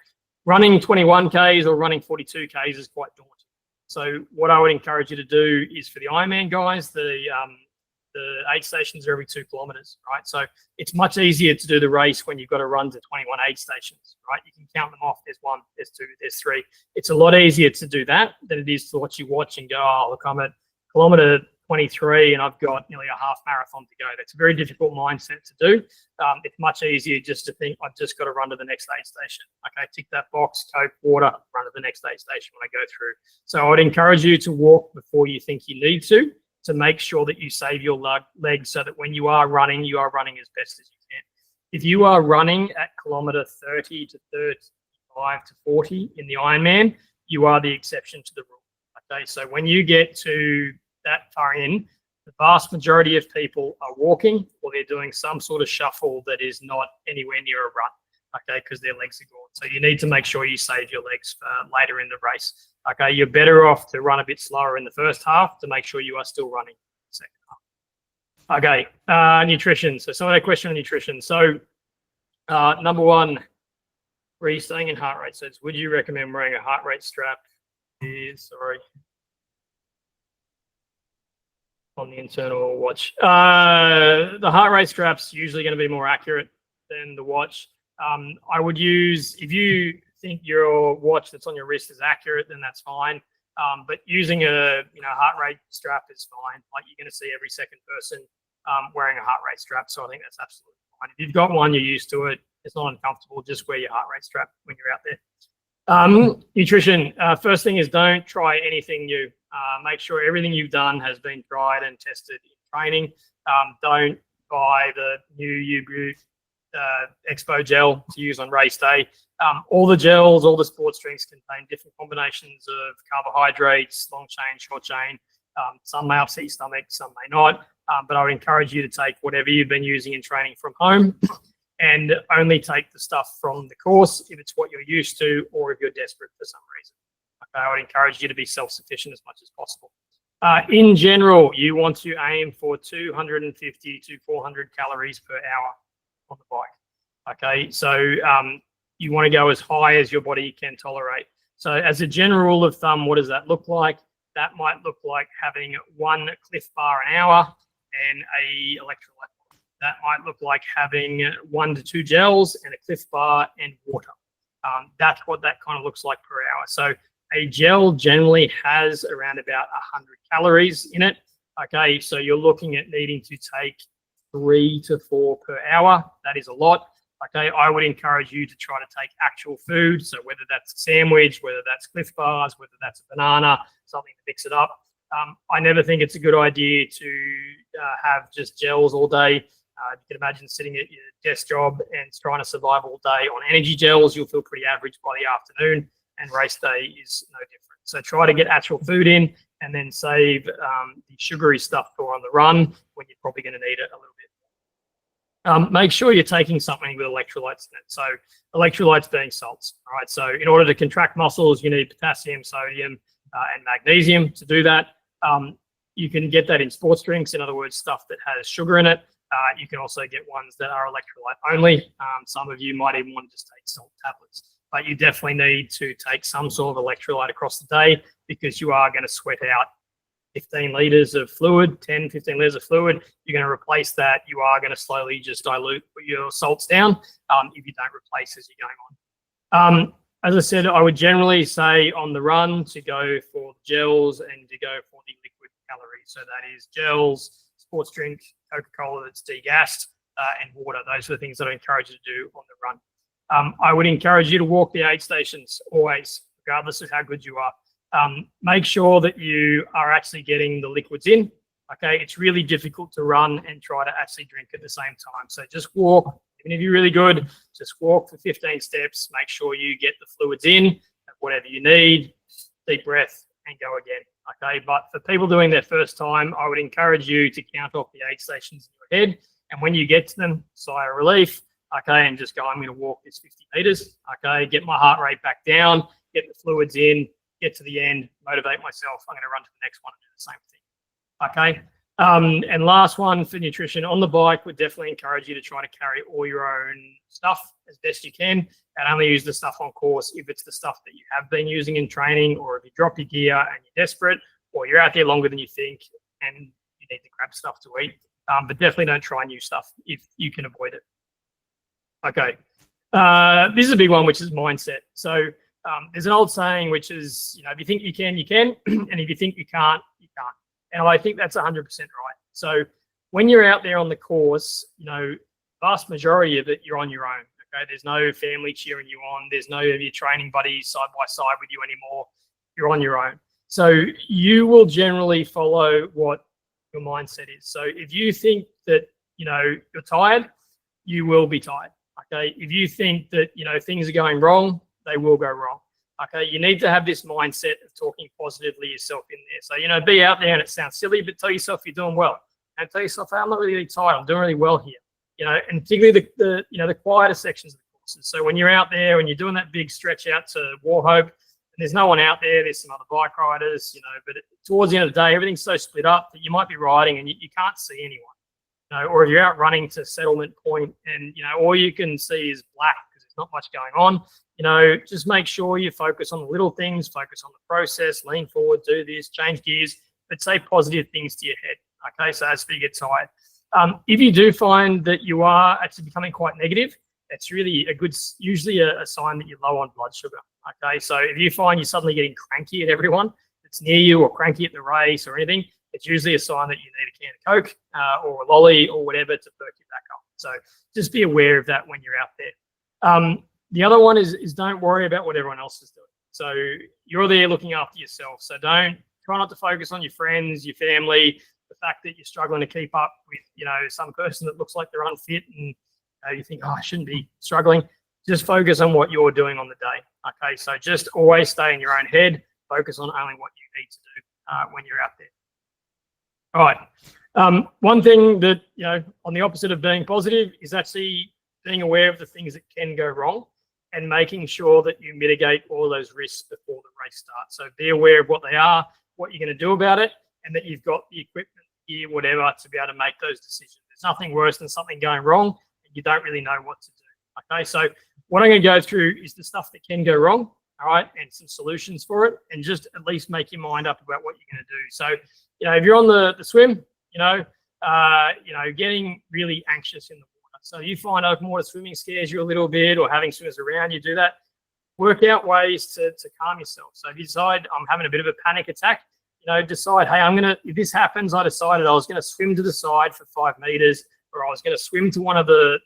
running 21 Ks or running 42 Ks is quite daunting. So what I would encourage you to do is, for the Ironman guys, the aid stations are every 2 kilometers, right? So it's much easier to do the race when you've got to run to 21 aid stations, right? You can count them off. There's 1, there's 2, there's 3. It's a lot easier to do that than it is to watch and go, oh, look, I'm at kilometer 23 and I've got nearly a half marathon to go. That's a very difficult mindset to do. It's much easier just to think, I've just got to run to the next aid station. Okay, tick that box, Coke, water, run to the next aid station when I go through. So I would encourage you to walk before you think you need to make sure that you save your legs so that when you are running as best as you can. If you are running at kilometer 30 to 35 to 40 in the Ironman, you are the exception to the rule. Okay, so when you get to that far in, the vast majority of people are walking or they're doing some sort of shuffle that is not anywhere near a run, okay, because their legs are gone. So you need to make sure you save your legs for later in the race. Okay, you're better off to run a bit slower in the first half to make sure you are still running in the second half. Okay, nutrition. So some of that question on nutrition. So number 1, where are you staying in heart rate? So would you recommend wearing a heart rate strap? On the internal watch. The heart rate strap's usually going to be more accurate than the watch. I would use, if you think your watch that's on your wrist is accurate, then that's fine. But using a heart rate strap is fine. Like, you're going to see every second person wearing a heart rate strap, so I think that's absolutely fine. If you've got one, you're used to it. It's not uncomfortable. Just wear your heart rate strap when you're out there. Nutrition. First thing is, don't try anything new. Make sure everything you've done has been tried and tested in training. Don't buy the new U-Boot Expo gel to use on race day. All the gels, all the sports drinks contain different combinations of carbohydrates, long chain, short chain. Some may upset your stomach, some may not. But I would encourage you to take whatever you've been using in training from home and only take the stuff from the course if it's what you're used to or if you're desperate for some reason. Okay, I would encourage you to be self-sufficient as much as possible. In general, you want to aim for 250 to 400 calories per hour on the bike. Okay, so you want to go as high as your body can tolerate. So as a general rule of thumb, what does that look like? That might look like having 1 Cliff Bar an hour and a electrolyte. That might look like having 1 to 2 gels and a Cliff Bar and water. That's what that kind of looks like per hour. So a gel generally has around about 100 calories in it. Okay, so you're looking at needing to take 3 to 4 per hour. That is a lot. Okay, I would encourage you to try to take actual food. So whether that's a sandwich, whether that's Cliff Bars, whether that's a banana, something to mix it up. I never think it's a good idea to have just gels all day. You can imagine sitting at your desk job and trying to survive all day on energy gels. You'll feel pretty average by the afternoon, and race day is no different. So try to get actual food in and then save the sugary stuff for on the run when you're probably going to need it a little bit. Make sure you're taking something with electrolytes in it. So electrolytes being salts. All right. So in order to contract muscles, you need potassium, sodium, and magnesium to do that. You can get that in sports drinks. In other words, stuff that has sugar in it. You can also get ones that are electrolyte only. Some of you might even want to just take salt tablets. But you definitely need to take some sort of electrolyte across the day because you are going to sweat out 15 litres of fluid, 10, 15 litres of fluid. You're going to replace that. You are going to slowly just dilute your salts down if you don't replace as you're going on. As I said, I would generally say on the run to go for gels and to go for the liquid calories. So that is gels, sports drink, Coca-Cola that's degassed, and water. Those are the things that I encourage you to do on the run. I would encourage you to walk the aid stations always, regardless of how good you are. Make sure that you are actually getting the liquids in. Okay, it's really difficult to run and try to actually drink at the same time. So just walk, even if you're really good, just walk for 15 steps. Make sure you get the fluids in, whatever you need, deep breath, and go again. Okay, but for people doing their first time, I would encourage you to count off the aid stations in your head. And when you get to them, sigh of relief, okay, and just go, I'm going to walk this 50 meters, okay, get my heart rate back down, get the fluids in, get to the end, motivate myself. I'm going to run to the next one and do the same thing, okay? And last one for nutrition on the bike, would definitely encourage you to try to carry all your own stuff as best you can, and only use the stuff on course if it's the stuff that you have been using in training, or if you drop your gear and you're desperate, or you're out there longer than you think and you need to grab stuff to eat. But definitely don't try new stuff if you can avoid it. Okay, this is a big one, which is mindset. So there's an old saying, which is, if you think you can, you can, and if you think you can't, you can't. And I think that's 100% right. So when you're out there on the course, vast majority of it, you're on your own. Okay, there's no family cheering you on. There's no of your training buddies side by side with you anymore. You're on your own. So you will generally follow what your mindset is. So if you think that, you're tired, you will be tired. Okay, if you think that, things are going wrong, they will go wrong. Okay, you need to have this mindset of talking positively yourself in there. So, be out there, and it sounds silly, but tell yourself you're doing well. And tell yourself, hey, I'm not really tired. I'm doing really well here. And particularly the quieter sections of the courses. So when you're out there and you're doing that big stretch out to Warhope, and there's no one out there, there's some other bike riders, but towards the end of the day, everything's so split up that you might be riding and you can't see anyone. Or if you're out running to Settlement Point and, all you can see is black because there's not much going on, just make sure you focus on the little things, focus on the process, lean forward, do this, change gears, but say positive things to your head. Okay, so as you get tired. If you do find that you are actually becoming quite negative, it's really usually a sign that you're low on blood sugar. Okay, so if you find you're suddenly getting cranky at everyone that's near you, or cranky at the race or anything, it's usually a sign that you need a can of Coke or a lolly or whatever to perk you back up. So just be aware of that when you're out there. The other one is don't worry about what everyone else is doing. So you're there looking after yourself. So try not to focus on your friends, your family, the fact that you're struggling to keep up with, some person that looks like they're unfit and you think, oh, I shouldn't be struggling. Just focus on what you're doing on the day. Okay, so just always stay in your own head. Focus on only what you need to do when you're out there. All right. One thing that, on the opposite of being positive is actually being aware of the things that can go wrong and making sure that you mitigate all those risks before the race starts. So be aware of what they are, what you're going to do about it, and that you've got the equipment, gear, whatever, to be able to make those decisions. There's nothing worse than something going wrong and you don't really know what to do. Okay, so what I'm going to go through is the stuff that can go wrong, all right, and some solutions for it, and just at least make your mind up about what you're going to do. So, if you're on the swim, getting really anxious in the water. So you find open water swimming scares you a little bit, or having swimmers around you do that. Work out ways to calm yourself. So if you decide I'm having a bit of a panic attack, decide, hey, if this happens, I decided I was going to swim to the side for 5 meters, or I was going to swim to one of the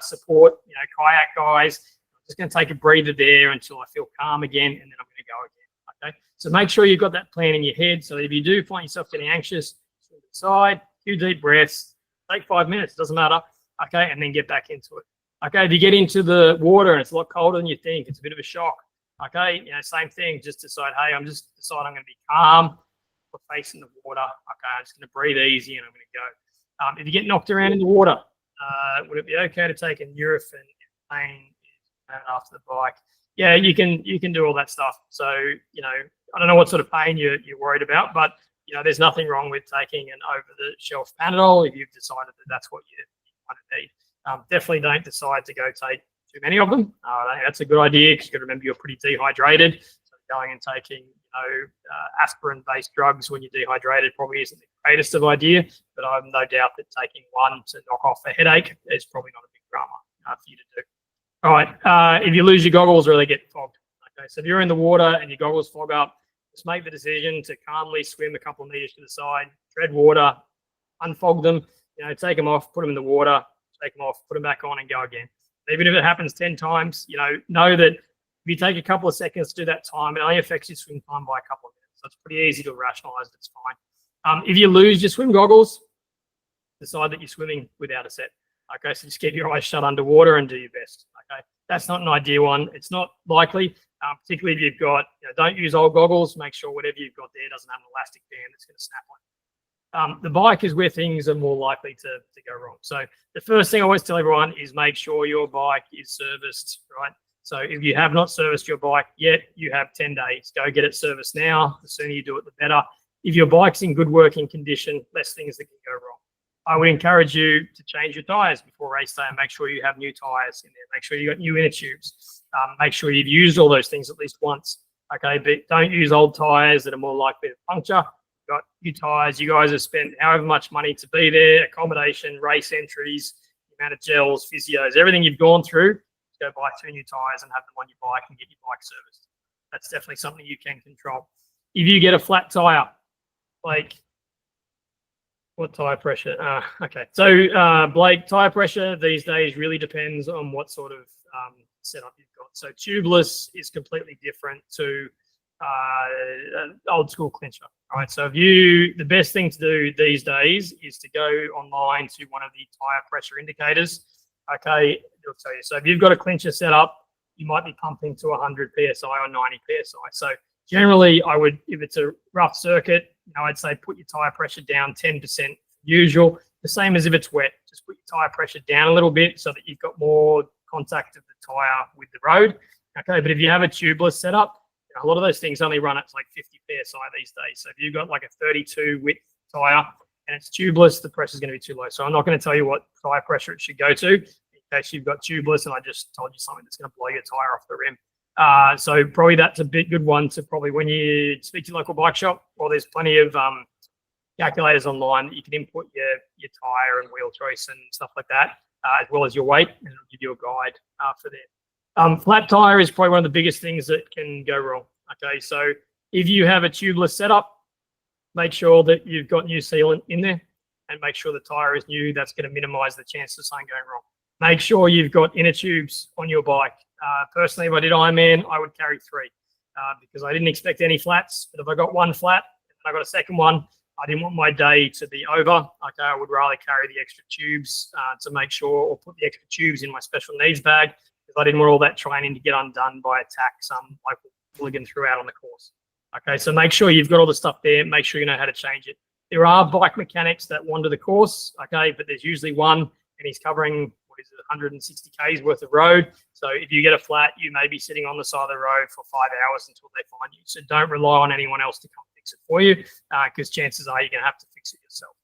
support, kayak guys. I'm just going to take a breather there until I feel calm again, and then I'm going to go again. Okay. So make sure you've got that plan in your head. So if you do find yourself getting anxious, swim to the side, 2 deep breaths, take 5 minutes, doesn't matter. Okay. And then get back into it. Okay. If you get into the water and it's a lot colder than you think, it's a bit of a shock. Okay, same thing. Just decide, hey, I'm going to be calm, put face in the water. Okay, I'm just going to breathe easy and I'm going to go. If you get knocked around in the water, would it be okay to take a Nurofen if pain is after the bike? Yeah, you can do all that stuff. So I don't know what sort of pain you're worried about, but there's nothing wrong with taking an over-the-shelf Panadol if you've decided that that's what you want to need. Definitely don't decide to go take too many of them. I think that's a good idea because you've got to remember you're pretty dehydrated. So going and taking, aspirin-based drugs when you're dehydrated probably isn't the greatest of idea. But I have no doubt that taking one to knock off a headache is probably not a big drama for you to do. All right. If you lose your goggles or they get fogged. Okay. So if you're in the water and your goggles fog up, just make the decision to calmly swim a couple of meters to the side, tread water, unfog them, take them off, put them in the water, take them off, put them back on and go again. Even if it happens 10 times, know that if you take a couple of seconds to do that time, it only affects your swim time by a couple of minutes. So it's pretty easy to rationalize. It's fine. If you lose your swim goggles, decide that you're swimming without a set. Okay, so just keep your eyes shut underwater and do your best. Okay, that's not an ideal one. It's not likely, particularly if you've got, don't use old goggles. Make sure whatever you've got there doesn't have an elastic band that's going to snap on. The bike is where things are more likely to go wrong. So the first thing I always tell everyone is make sure your bike is serviced, right? So if you have not serviced your bike yet, you have 10 days. Go get it serviced now. The sooner you do it, the better. If your bike's in good working condition, less things that can go wrong. I would encourage you to change your tyres before race day and make sure you have new tyres in there. Make sure you got new inner tubes. Make sure you've used all those things at least once. Okay, but don't use old tyres that are more likely to puncture. You've got new tyres. You guys have spent however much money to be there, accommodation, race entries, the amount of gels, physios, everything you've gone through. Go buy 2 new tyres and have them on your bike and get your bike serviced. That's definitely something you can control. If you get a flat tyre, like what tyre pressure? Okay. So Blake, tyre pressure these days really depends on what sort of setup you've got. So tubeless is completely different to an old school clincher. All right. So the best thing to do these days is to go online to one of the tyre pressure indicators. Okay, it'll tell you. So if you've got a clincher set up, you might be pumping to 100 psi or 90 psi. So generally, I would, if it's a rough circuit, I'd say put your tire pressure down 10% usual. The same as if it's wet. Just put your tire pressure down a little bit so that you've got more contact of the tire with the road. Okay, but if you have a tubeless setup, a lot of those things only run at like 50 psi these days. So if you've got like a 32 width tire and it's tubeless, the pressure is going to be too low. So I'm not going to tell you what tire pressure it should go to in case you've got tubeless and I just told you something that's going to blow your tire off the rim. So probably that's a good one to probably when you speak to your local bike shop, or there's plenty of calculators online that you can input your tire and wheel choice and stuff like that, as well as your weight, and it'll give you a guide for that. Flat tire is probably one of the biggest things that can go wrong. Okay, so if you have a tubeless setup, make sure that you've got new sealant in there and make sure the tire is new. That's going to minimize the chance of something going wrong. Make sure you've got inner tubes on your bike. Personally, if I did Ironman, I would carry 3 because I didn't expect any flats. But if I got one flat and I got a second one, I didn't want my day to be over. Okay, I would rather carry the extra tubes to make sure, or put the extra tubes in my special needs bag because I didn't want all that training to get undone by attack some local hooligan throughout on the course. Okay, so make sure you've got all the stuff there. Make sure you know how to change it. There are bike mechanics that wander the course, okay, but there's usually one, and he's covering, 160 Ks worth of road. So if you get a flat, you may be sitting on the side of the road for 5 hours until they find you. So don't rely on anyone else to come fix it for you because chances are you're going to have to fix it yourself.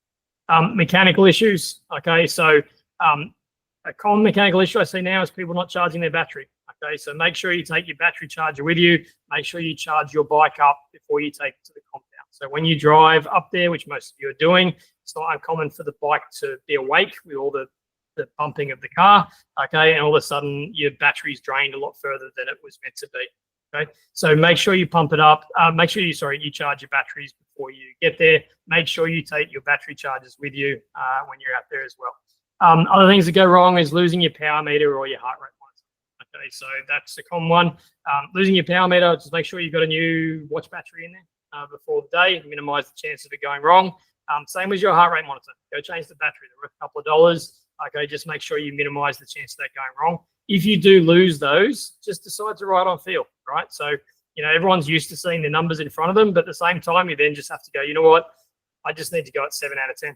Mechanical issues, okay, so a common mechanical issue I see now is people not charging their battery. Okay, so make sure you take your battery charger with you. Make sure you charge your bike up before you take it to the compound. So when you drive up there, which most of you are doing, it's not uncommon for the bike to be awake with all the pumping of the car, okay, and all of a sudden your battery's drained a lot further than it was meant to be. Okay, so make sure you pump it up. Make sure you charge your batteries before you get there. Make sure you take your battery chargers with you when you're out there as well. Other things that go wrong is losing your power meter or your heart rate monitor. Okay, so that's a common one. Losing your power meter, just make sure you've got a new watch battery in there before the day. Minimize the chance of it going wrong. Same with your heart rate monitor. Go change the battery. They're worth a couple of dollars. Okay, just make sure you minimize the chance of that going wrong. If you do lose those, just decide to ride on feel, right? So, everyone's used to seeing the numbers in front of them, but at the same time, you then just have to go, you know what? I just need to go at 7 out of 10.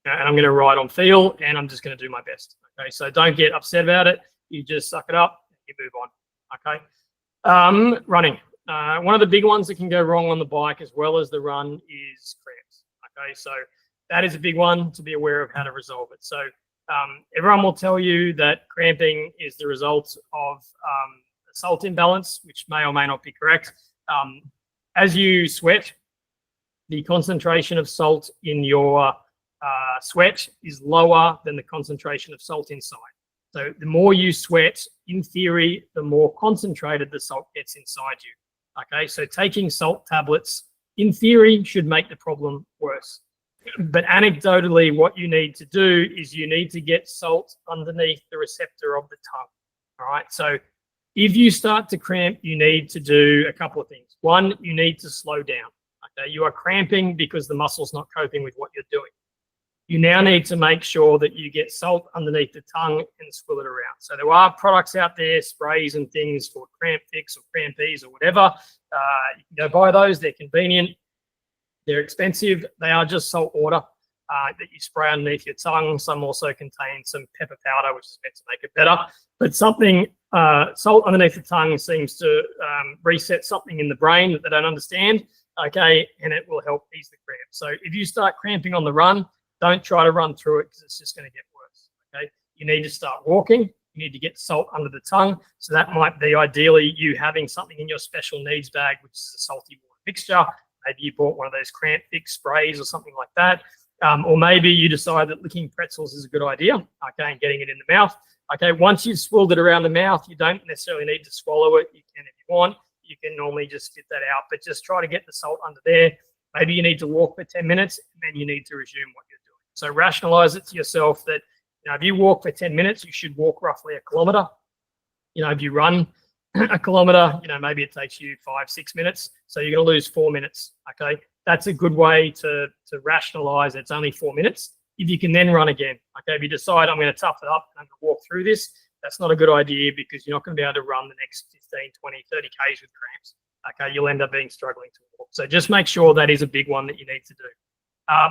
And I'm going to ride on feel, and I'm just going to do my best. Okay, so don't get upset about it. You just suck it up, you move on. Okay. Running. One of the big ones that can go wrong on the bike as well as the run is cramps. Okay, so that is a big one to be aware of how to resolve it. So everyone will tell you that cramping is the result of salt imbalance, which may or may not be correct. As you sweat, the concentration of salt in your sweat is lower than the concentration of salt inside. So the more you sweat, in theory, the more concentrated the salt gets inside you. Okay, so taking salt tablets, in theory, should make the problem worse. But anecdotally, what you need to do is you need to get salt underneath the receptor of the tongue. All right, so if you start to cramp, you need to do a couple of things. One, you need to slow down. Okay, you are cramping because the muscle's not coping with what you're doing. you now need to make sure that you get salt underneath the tongue and swill it around. So there are products out there, sprays and things for cramp fix or crampies or whatever. You can go buy those. They're convenient. They're expensive. They are just salt water that you spray underneath your tongue. Some also contain some pepper powder, which is meant to make it better. But something, salt underneath the tongue seems to reset something in the brain that they don't understand, okay, and it will help ease the cramp. So if you start cramping on the run, don't try to run through it because it's just going to get worse, okay? You need to start walking. You need to get salt under the tongue. So that might be ideally you having something in your special needs bag, which is a salty water mixture. Maybe you bought one of those cramp fix sprays or something like that. Or maybe you decide that licking pretzels is a good idea, okay, and getting it in the mouth. Okay, once you've swilled it around the mouth, you don't necessarily need to swallow it. You can if you want. You can normally just spit that out, but just try to get the salt under there. Maybe you need to walk for 10 minutes, and then you need to resume what you're doing. So rationalize it to yourself that, you know, if you walk for 10 minutes, you should walk roughly a kilometer. You know, if you run a kilometer, you know, maybe it takes you 5-6 minutes. So you're going to lose 4 minutes, okay? That's a good way to rationalize it's only 4 minutes. If you can then run again, okay? If you decide I'm going to tough it up and I'm going to walk through this, that's not a good idea because you're not going to be able to run the next 15, 20, 30 Ks with cramps, okay? You'll end up being struggling to walk. So just make sure that is a big one that you need to do.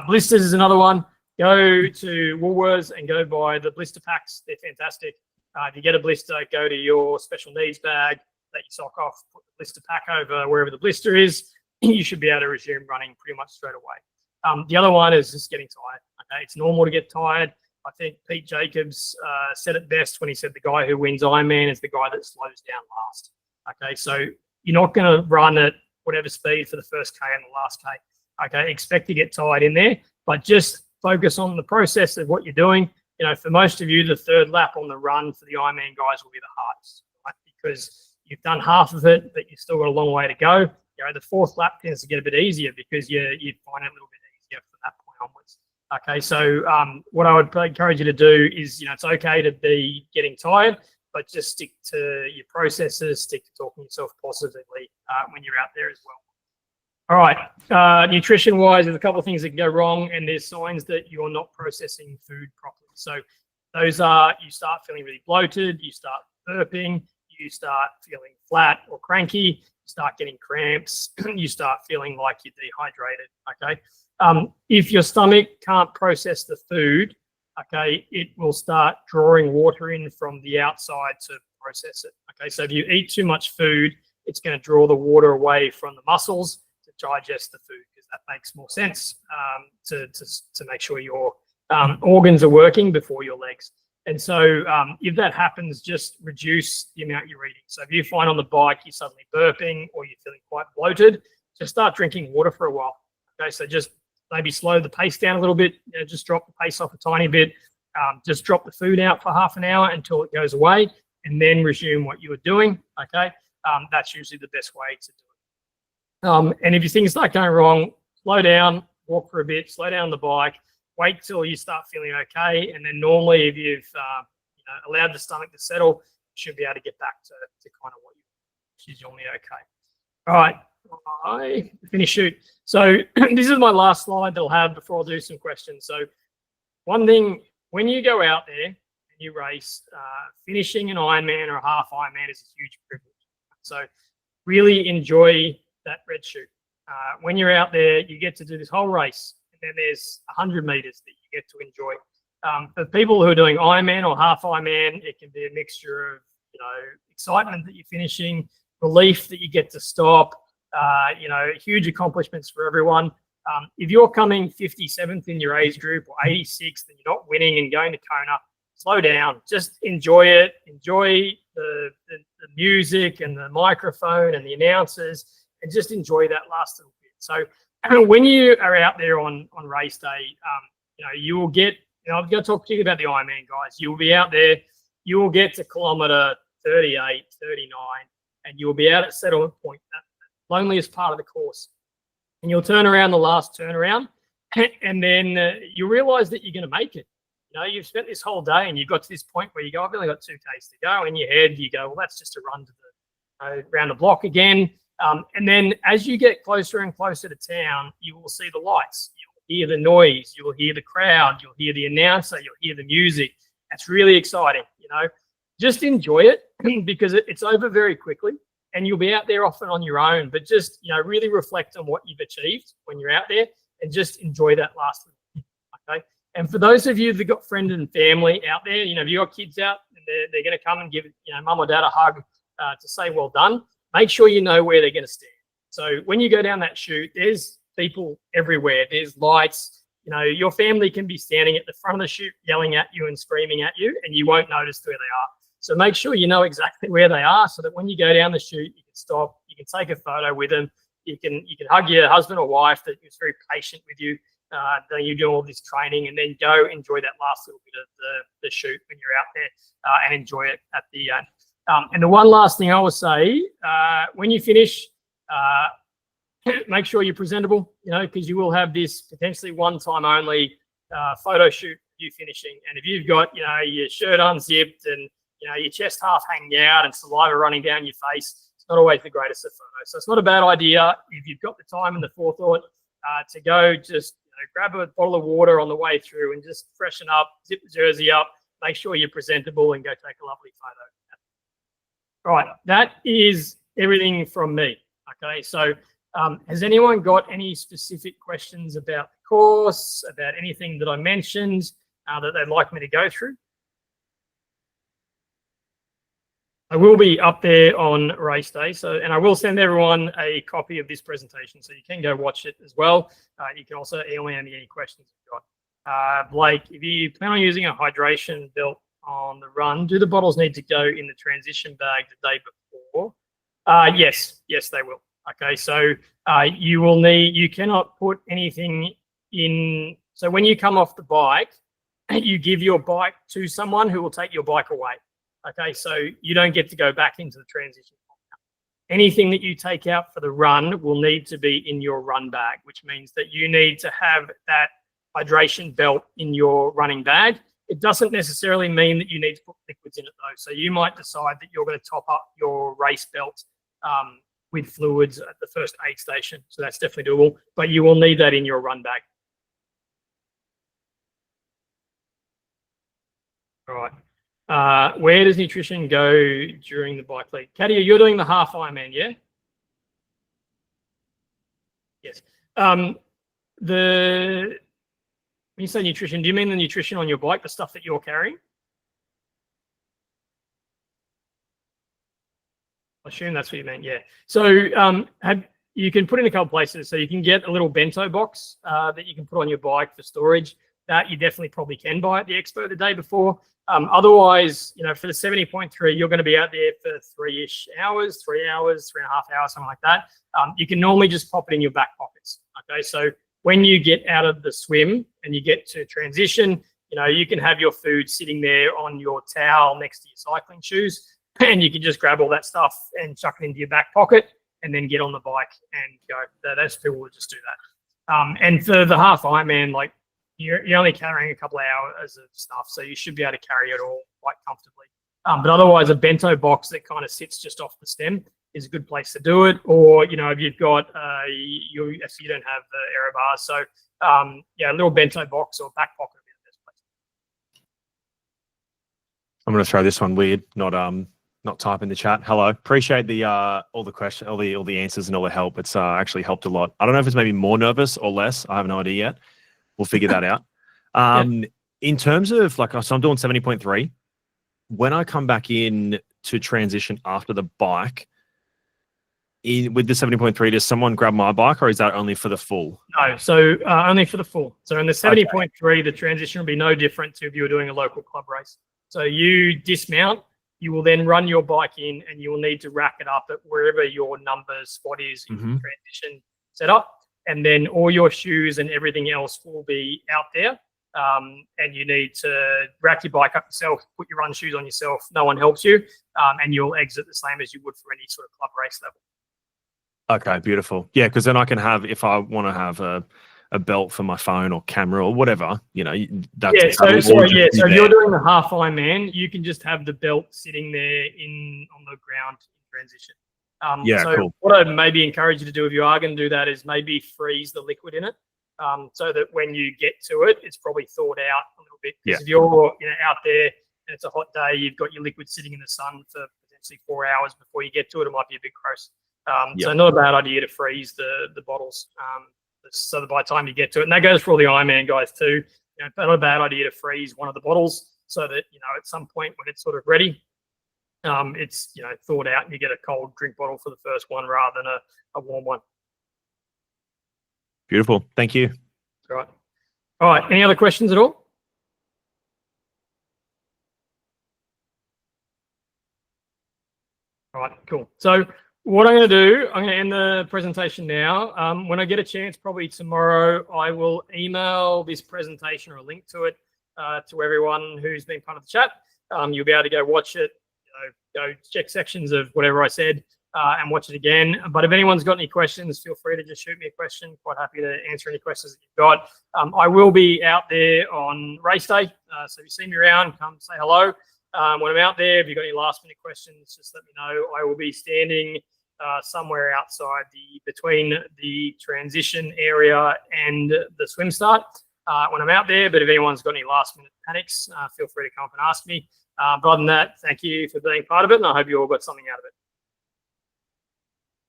Blisters is another one. Go to Woolworths and go buy the blister packs. They're fantastic. If you get a blister, go to your special needs bag, let your sock off, put the blister pack over wherever the blister is. You should be able to resume running pretty much straight away. The other one is just getting tired. Okay, it's normal to get tired. I think Pete Jacobs said it best when he said the guy who wins Ironman is the guy that slows down last. Okay, so you're not going to run at whatever speed for the first K and the last K. Okay, expect to get tired in there, but just focus on the process of what you're doing. You know, for most of you, the third lap on the run for the Ironman guys will be the hardest, right? Because you've done half of it, but you've still got a long way to go. You know, the fourth lap tends to get a bit easier because you find it a little bit easier from that point onwards. Okay, so what I would encourage you to do is, you know, it's okay to be getting tired, but just stick to your processes, stick to talking yourself positively when you're out there as well. All right, nutrition-wise, there's a couple of things that can go wrong, and there's signs that you're not processing food properly. So those are, you start feeling really bloated, you start burping, you start feeling flat or cranky, you start getting cramps, you start feeling like you're dehydrated, okay? If your stomach can't process the food, okay, it will start drawing water in from the outside to process it, okay? So if you eat too much food, it's going to draw the water away from the muscles to digest the food, because that makes more sense to make sure your organs are working before your legs. And so if that happens, just reduce the amount you're eating. So if you find on the bike you're suddenly burping or you're feeling quite bloated, just start drinking water for a while. Okay, so just maybe slow the pace down a little bit, you know, just drop the pace off a tiny bit, just drop the food out for half an hour until it goes away, and then resume what you were doing, okay? That's usually the best way to do it. And if your things start going wrong, slow down, walk for a bit, slow down the bike, wait till you start feeling okay, and then normally if you've allowed the stomach to settle, you should be able to get back to kind of what you, which is normally okay. All right, I finish shoot. So this is my last slide that I'll have before I'll do some questions. So one thing, when you go out there and you race, finishing an Ironman or a half Ironman is a huge privilege. So really enjoy that red shoot. When you're out there, you get to do this whole race, and then there's 100 meters that you get to enjoy. For people who are doing Ironman or half Ironman, it can be a mixture of, you know, excitement that you're finishing, relief that you get to stop, huge accomplishments for everyone. If you're coming 57th in your age group or 86th and you're not winning and going to Kona, slow down. Just enjoy it. Enjoy the music and the microphone and the announcers, and just enjoy that last little bit. So when you are out there on race day, you will get, I'm going to talk to you about the Ironman guys. You'll be out there, you will get to kilometer 38, 39, and you'll be out at settlement point, that loneliest part of the course. And you'll turn around the last turnaround, and then you realize that you're going to make it. You know, you've spent this whole day and you've got to this point where you go, I've only got 2 Ks to go. In your head, you go, well, that's just a run to the around the block again. And then as you get closer and closer to town, you will see the lights. hear the noise, you'll hear the crowd, you'll hear the announcer, you'll hear the music. That's really exciting, Just enjoy it because it's over very quickly and you'll be out there often on your own, but just, really reflect on what you've achieved when you're out there and just enjoy that last little bit, okay? And for those of you that got friends and family out there, if you got kids out and they're going to come and give, mum or dad a hug to say well done, make sure you know where they're going to stand. So when you go down that chute, there's people everywhere. There's lights. Your family can be standing at the front of the chute yelling at you and screaming at you, and you won't notice where they are. So make sure you know exactly where they are so that when you go down the chute, you can stop, you can take a photo with them, you can hug your husband or wife that was very patient with you. Then you do all this training and then go enjoy that last little bit of the chute when you're out there and enjoy it at the end. And the one last thing I will say, when you finish, make sure you're presentable, because you will have this potentially one-time only photo shoot of you finishing. And if you've got, your shirt unzipped and, your chest half hanging out and saliva running down your face, it's not always the greatest of photos. So it's not a bad idea if you've got the time and the forethought to go just grab a bottle of water on the way through and just freshen up, zip the jersey up, make sure you're presentable and go take a lovely photo. All right, that is everything from me. Okay, so has anyone got any specific questions about the course, about anything that I mentioned that they'd like me to go through? I will be up there on race day, and I will send everyone a copy of this presentation, so you can go watch it as well. You can also email me any questions you've got. Blake, if you plan on using a hydration belt on the run, do the bottles need to go in the transition bag the day before? Yes, they will. Okay, so you cannot put anything in. So when you come off the bike, you give your bike to someone who will take your bike away. Okay, so you don't get to go back into the transition. Anything that you take out for the run will need to be in your run bag, which means that you need to have that hydration belt in your running bag. It doesn't necessarily mean that you need to put liquids in it though. So you might decide that you're going to top up your race belt with fluids at the first aid station. So that's definitely doable, but you will need that in your run bag. All right. Where does nutrition go during the bike lead? Katia, you're doing the half Ironman, yeah? Yes. When you say nutrition, do you mean the nutrition on your bike, the stuff that you're carrying? I assume that's what you meant, yeah. So you can put in a couple places. So you can get a little bento box that you can put on your bike for storage. That you definitely probably can buy at the expo the day before. Otherwise, for the 70.3, you're going to be out there for 3-ish hours, 3 hours, 3.5 hours, something like that. You can normally just pop it in your back pockets. Okay, so when you get out of the swim and you get to transition, you can have your food sitting there on your towel next to your cycling shoes, and you can just grab all that stuff and chuck it into your back pocket and then get on the bike and go. Those people will just do that. And for the half Ironman, like, you're only carrying a couple of hours of stuff, so you should be able to carry it all quite comfortably. But otherwise, a bento box that kind of sits just off the stem is a good place to do it. Or, if you've got, you don't have the aero bars, so a little bento box or back pocket would be the best place. I'm going to throw this one weird, not type in the chat. Hello, appreciate the all the questions, all the answers and all the help. It's actually helped a lot. I don't know if it's maybe more nervous or less. I have no idea yet. We'll figure that out. In terms of so I'm doing 70.3. When I come back in to transition after the bike, with the 70.3, does someone grab my bike or is that only for the full? No, so only for the full. So in the 70.3, the transition will be no different to if you were doing a local club race. So you dismount, you will then run your bike in and you will need to rack it up at wherever your number spot is in the transition setup. And then all your shoes and everything else will be out there. And you need to rack your bike up yourself, put your run shoes on yourself. No one helps you. And you'll exit the same as you would for any sort of club race level. Okay, beautiful. Yeah, because then I can have, if I want to have a belt for my phone or camera or whatever, that's So if you're doing the half Ironman, you can just have the belt sitting there on the ground in transition. Cool. What I'd maybe encourage you to do if you are going to do that is maybe freeze the liquid in it. so that when you get to it, it's probably thawed out a little bit. Because Yeah. if you're out there and it's a hot day, you've got your liquid sitting in the sun for potentially 4 hours before you get to it, it might be a bit gross. So not a bad idea to freeze the bottles, so that by the time you get to it, and that goes for all the Ironman guys too. Not a bad idea to freeze one of the bottles so that at some point when it's sort of ready, it's thawed out and you get a cold drink bottle for the first one rather than a warm one. Beautiful. Thank you. All right. All right. Any other questions at all? All right. Cool. So what I'm going to do, I'm going to end the presentation now. When I get a chance, probably tomorrow, I will email this presentation or a link to it to everyone who's been part of the chat. You'll be able to go watch it, go check sections of whatever I said and watch it again. But if anyone's got any questions, feel free to just shoot me a question. Quite happy to answer any questions that you've got. I will be out there on race day. So if you see me around, come say hello. When I'm out there, if you've got any last minute questions, just let me know. I will be standing somewhere outside between the transition area and the swim start when I'm out there. But if anyone's got any last minute panics, feel free to come up and ask me. But other than that, thank you for being part of it, and I hope you all got something out of it.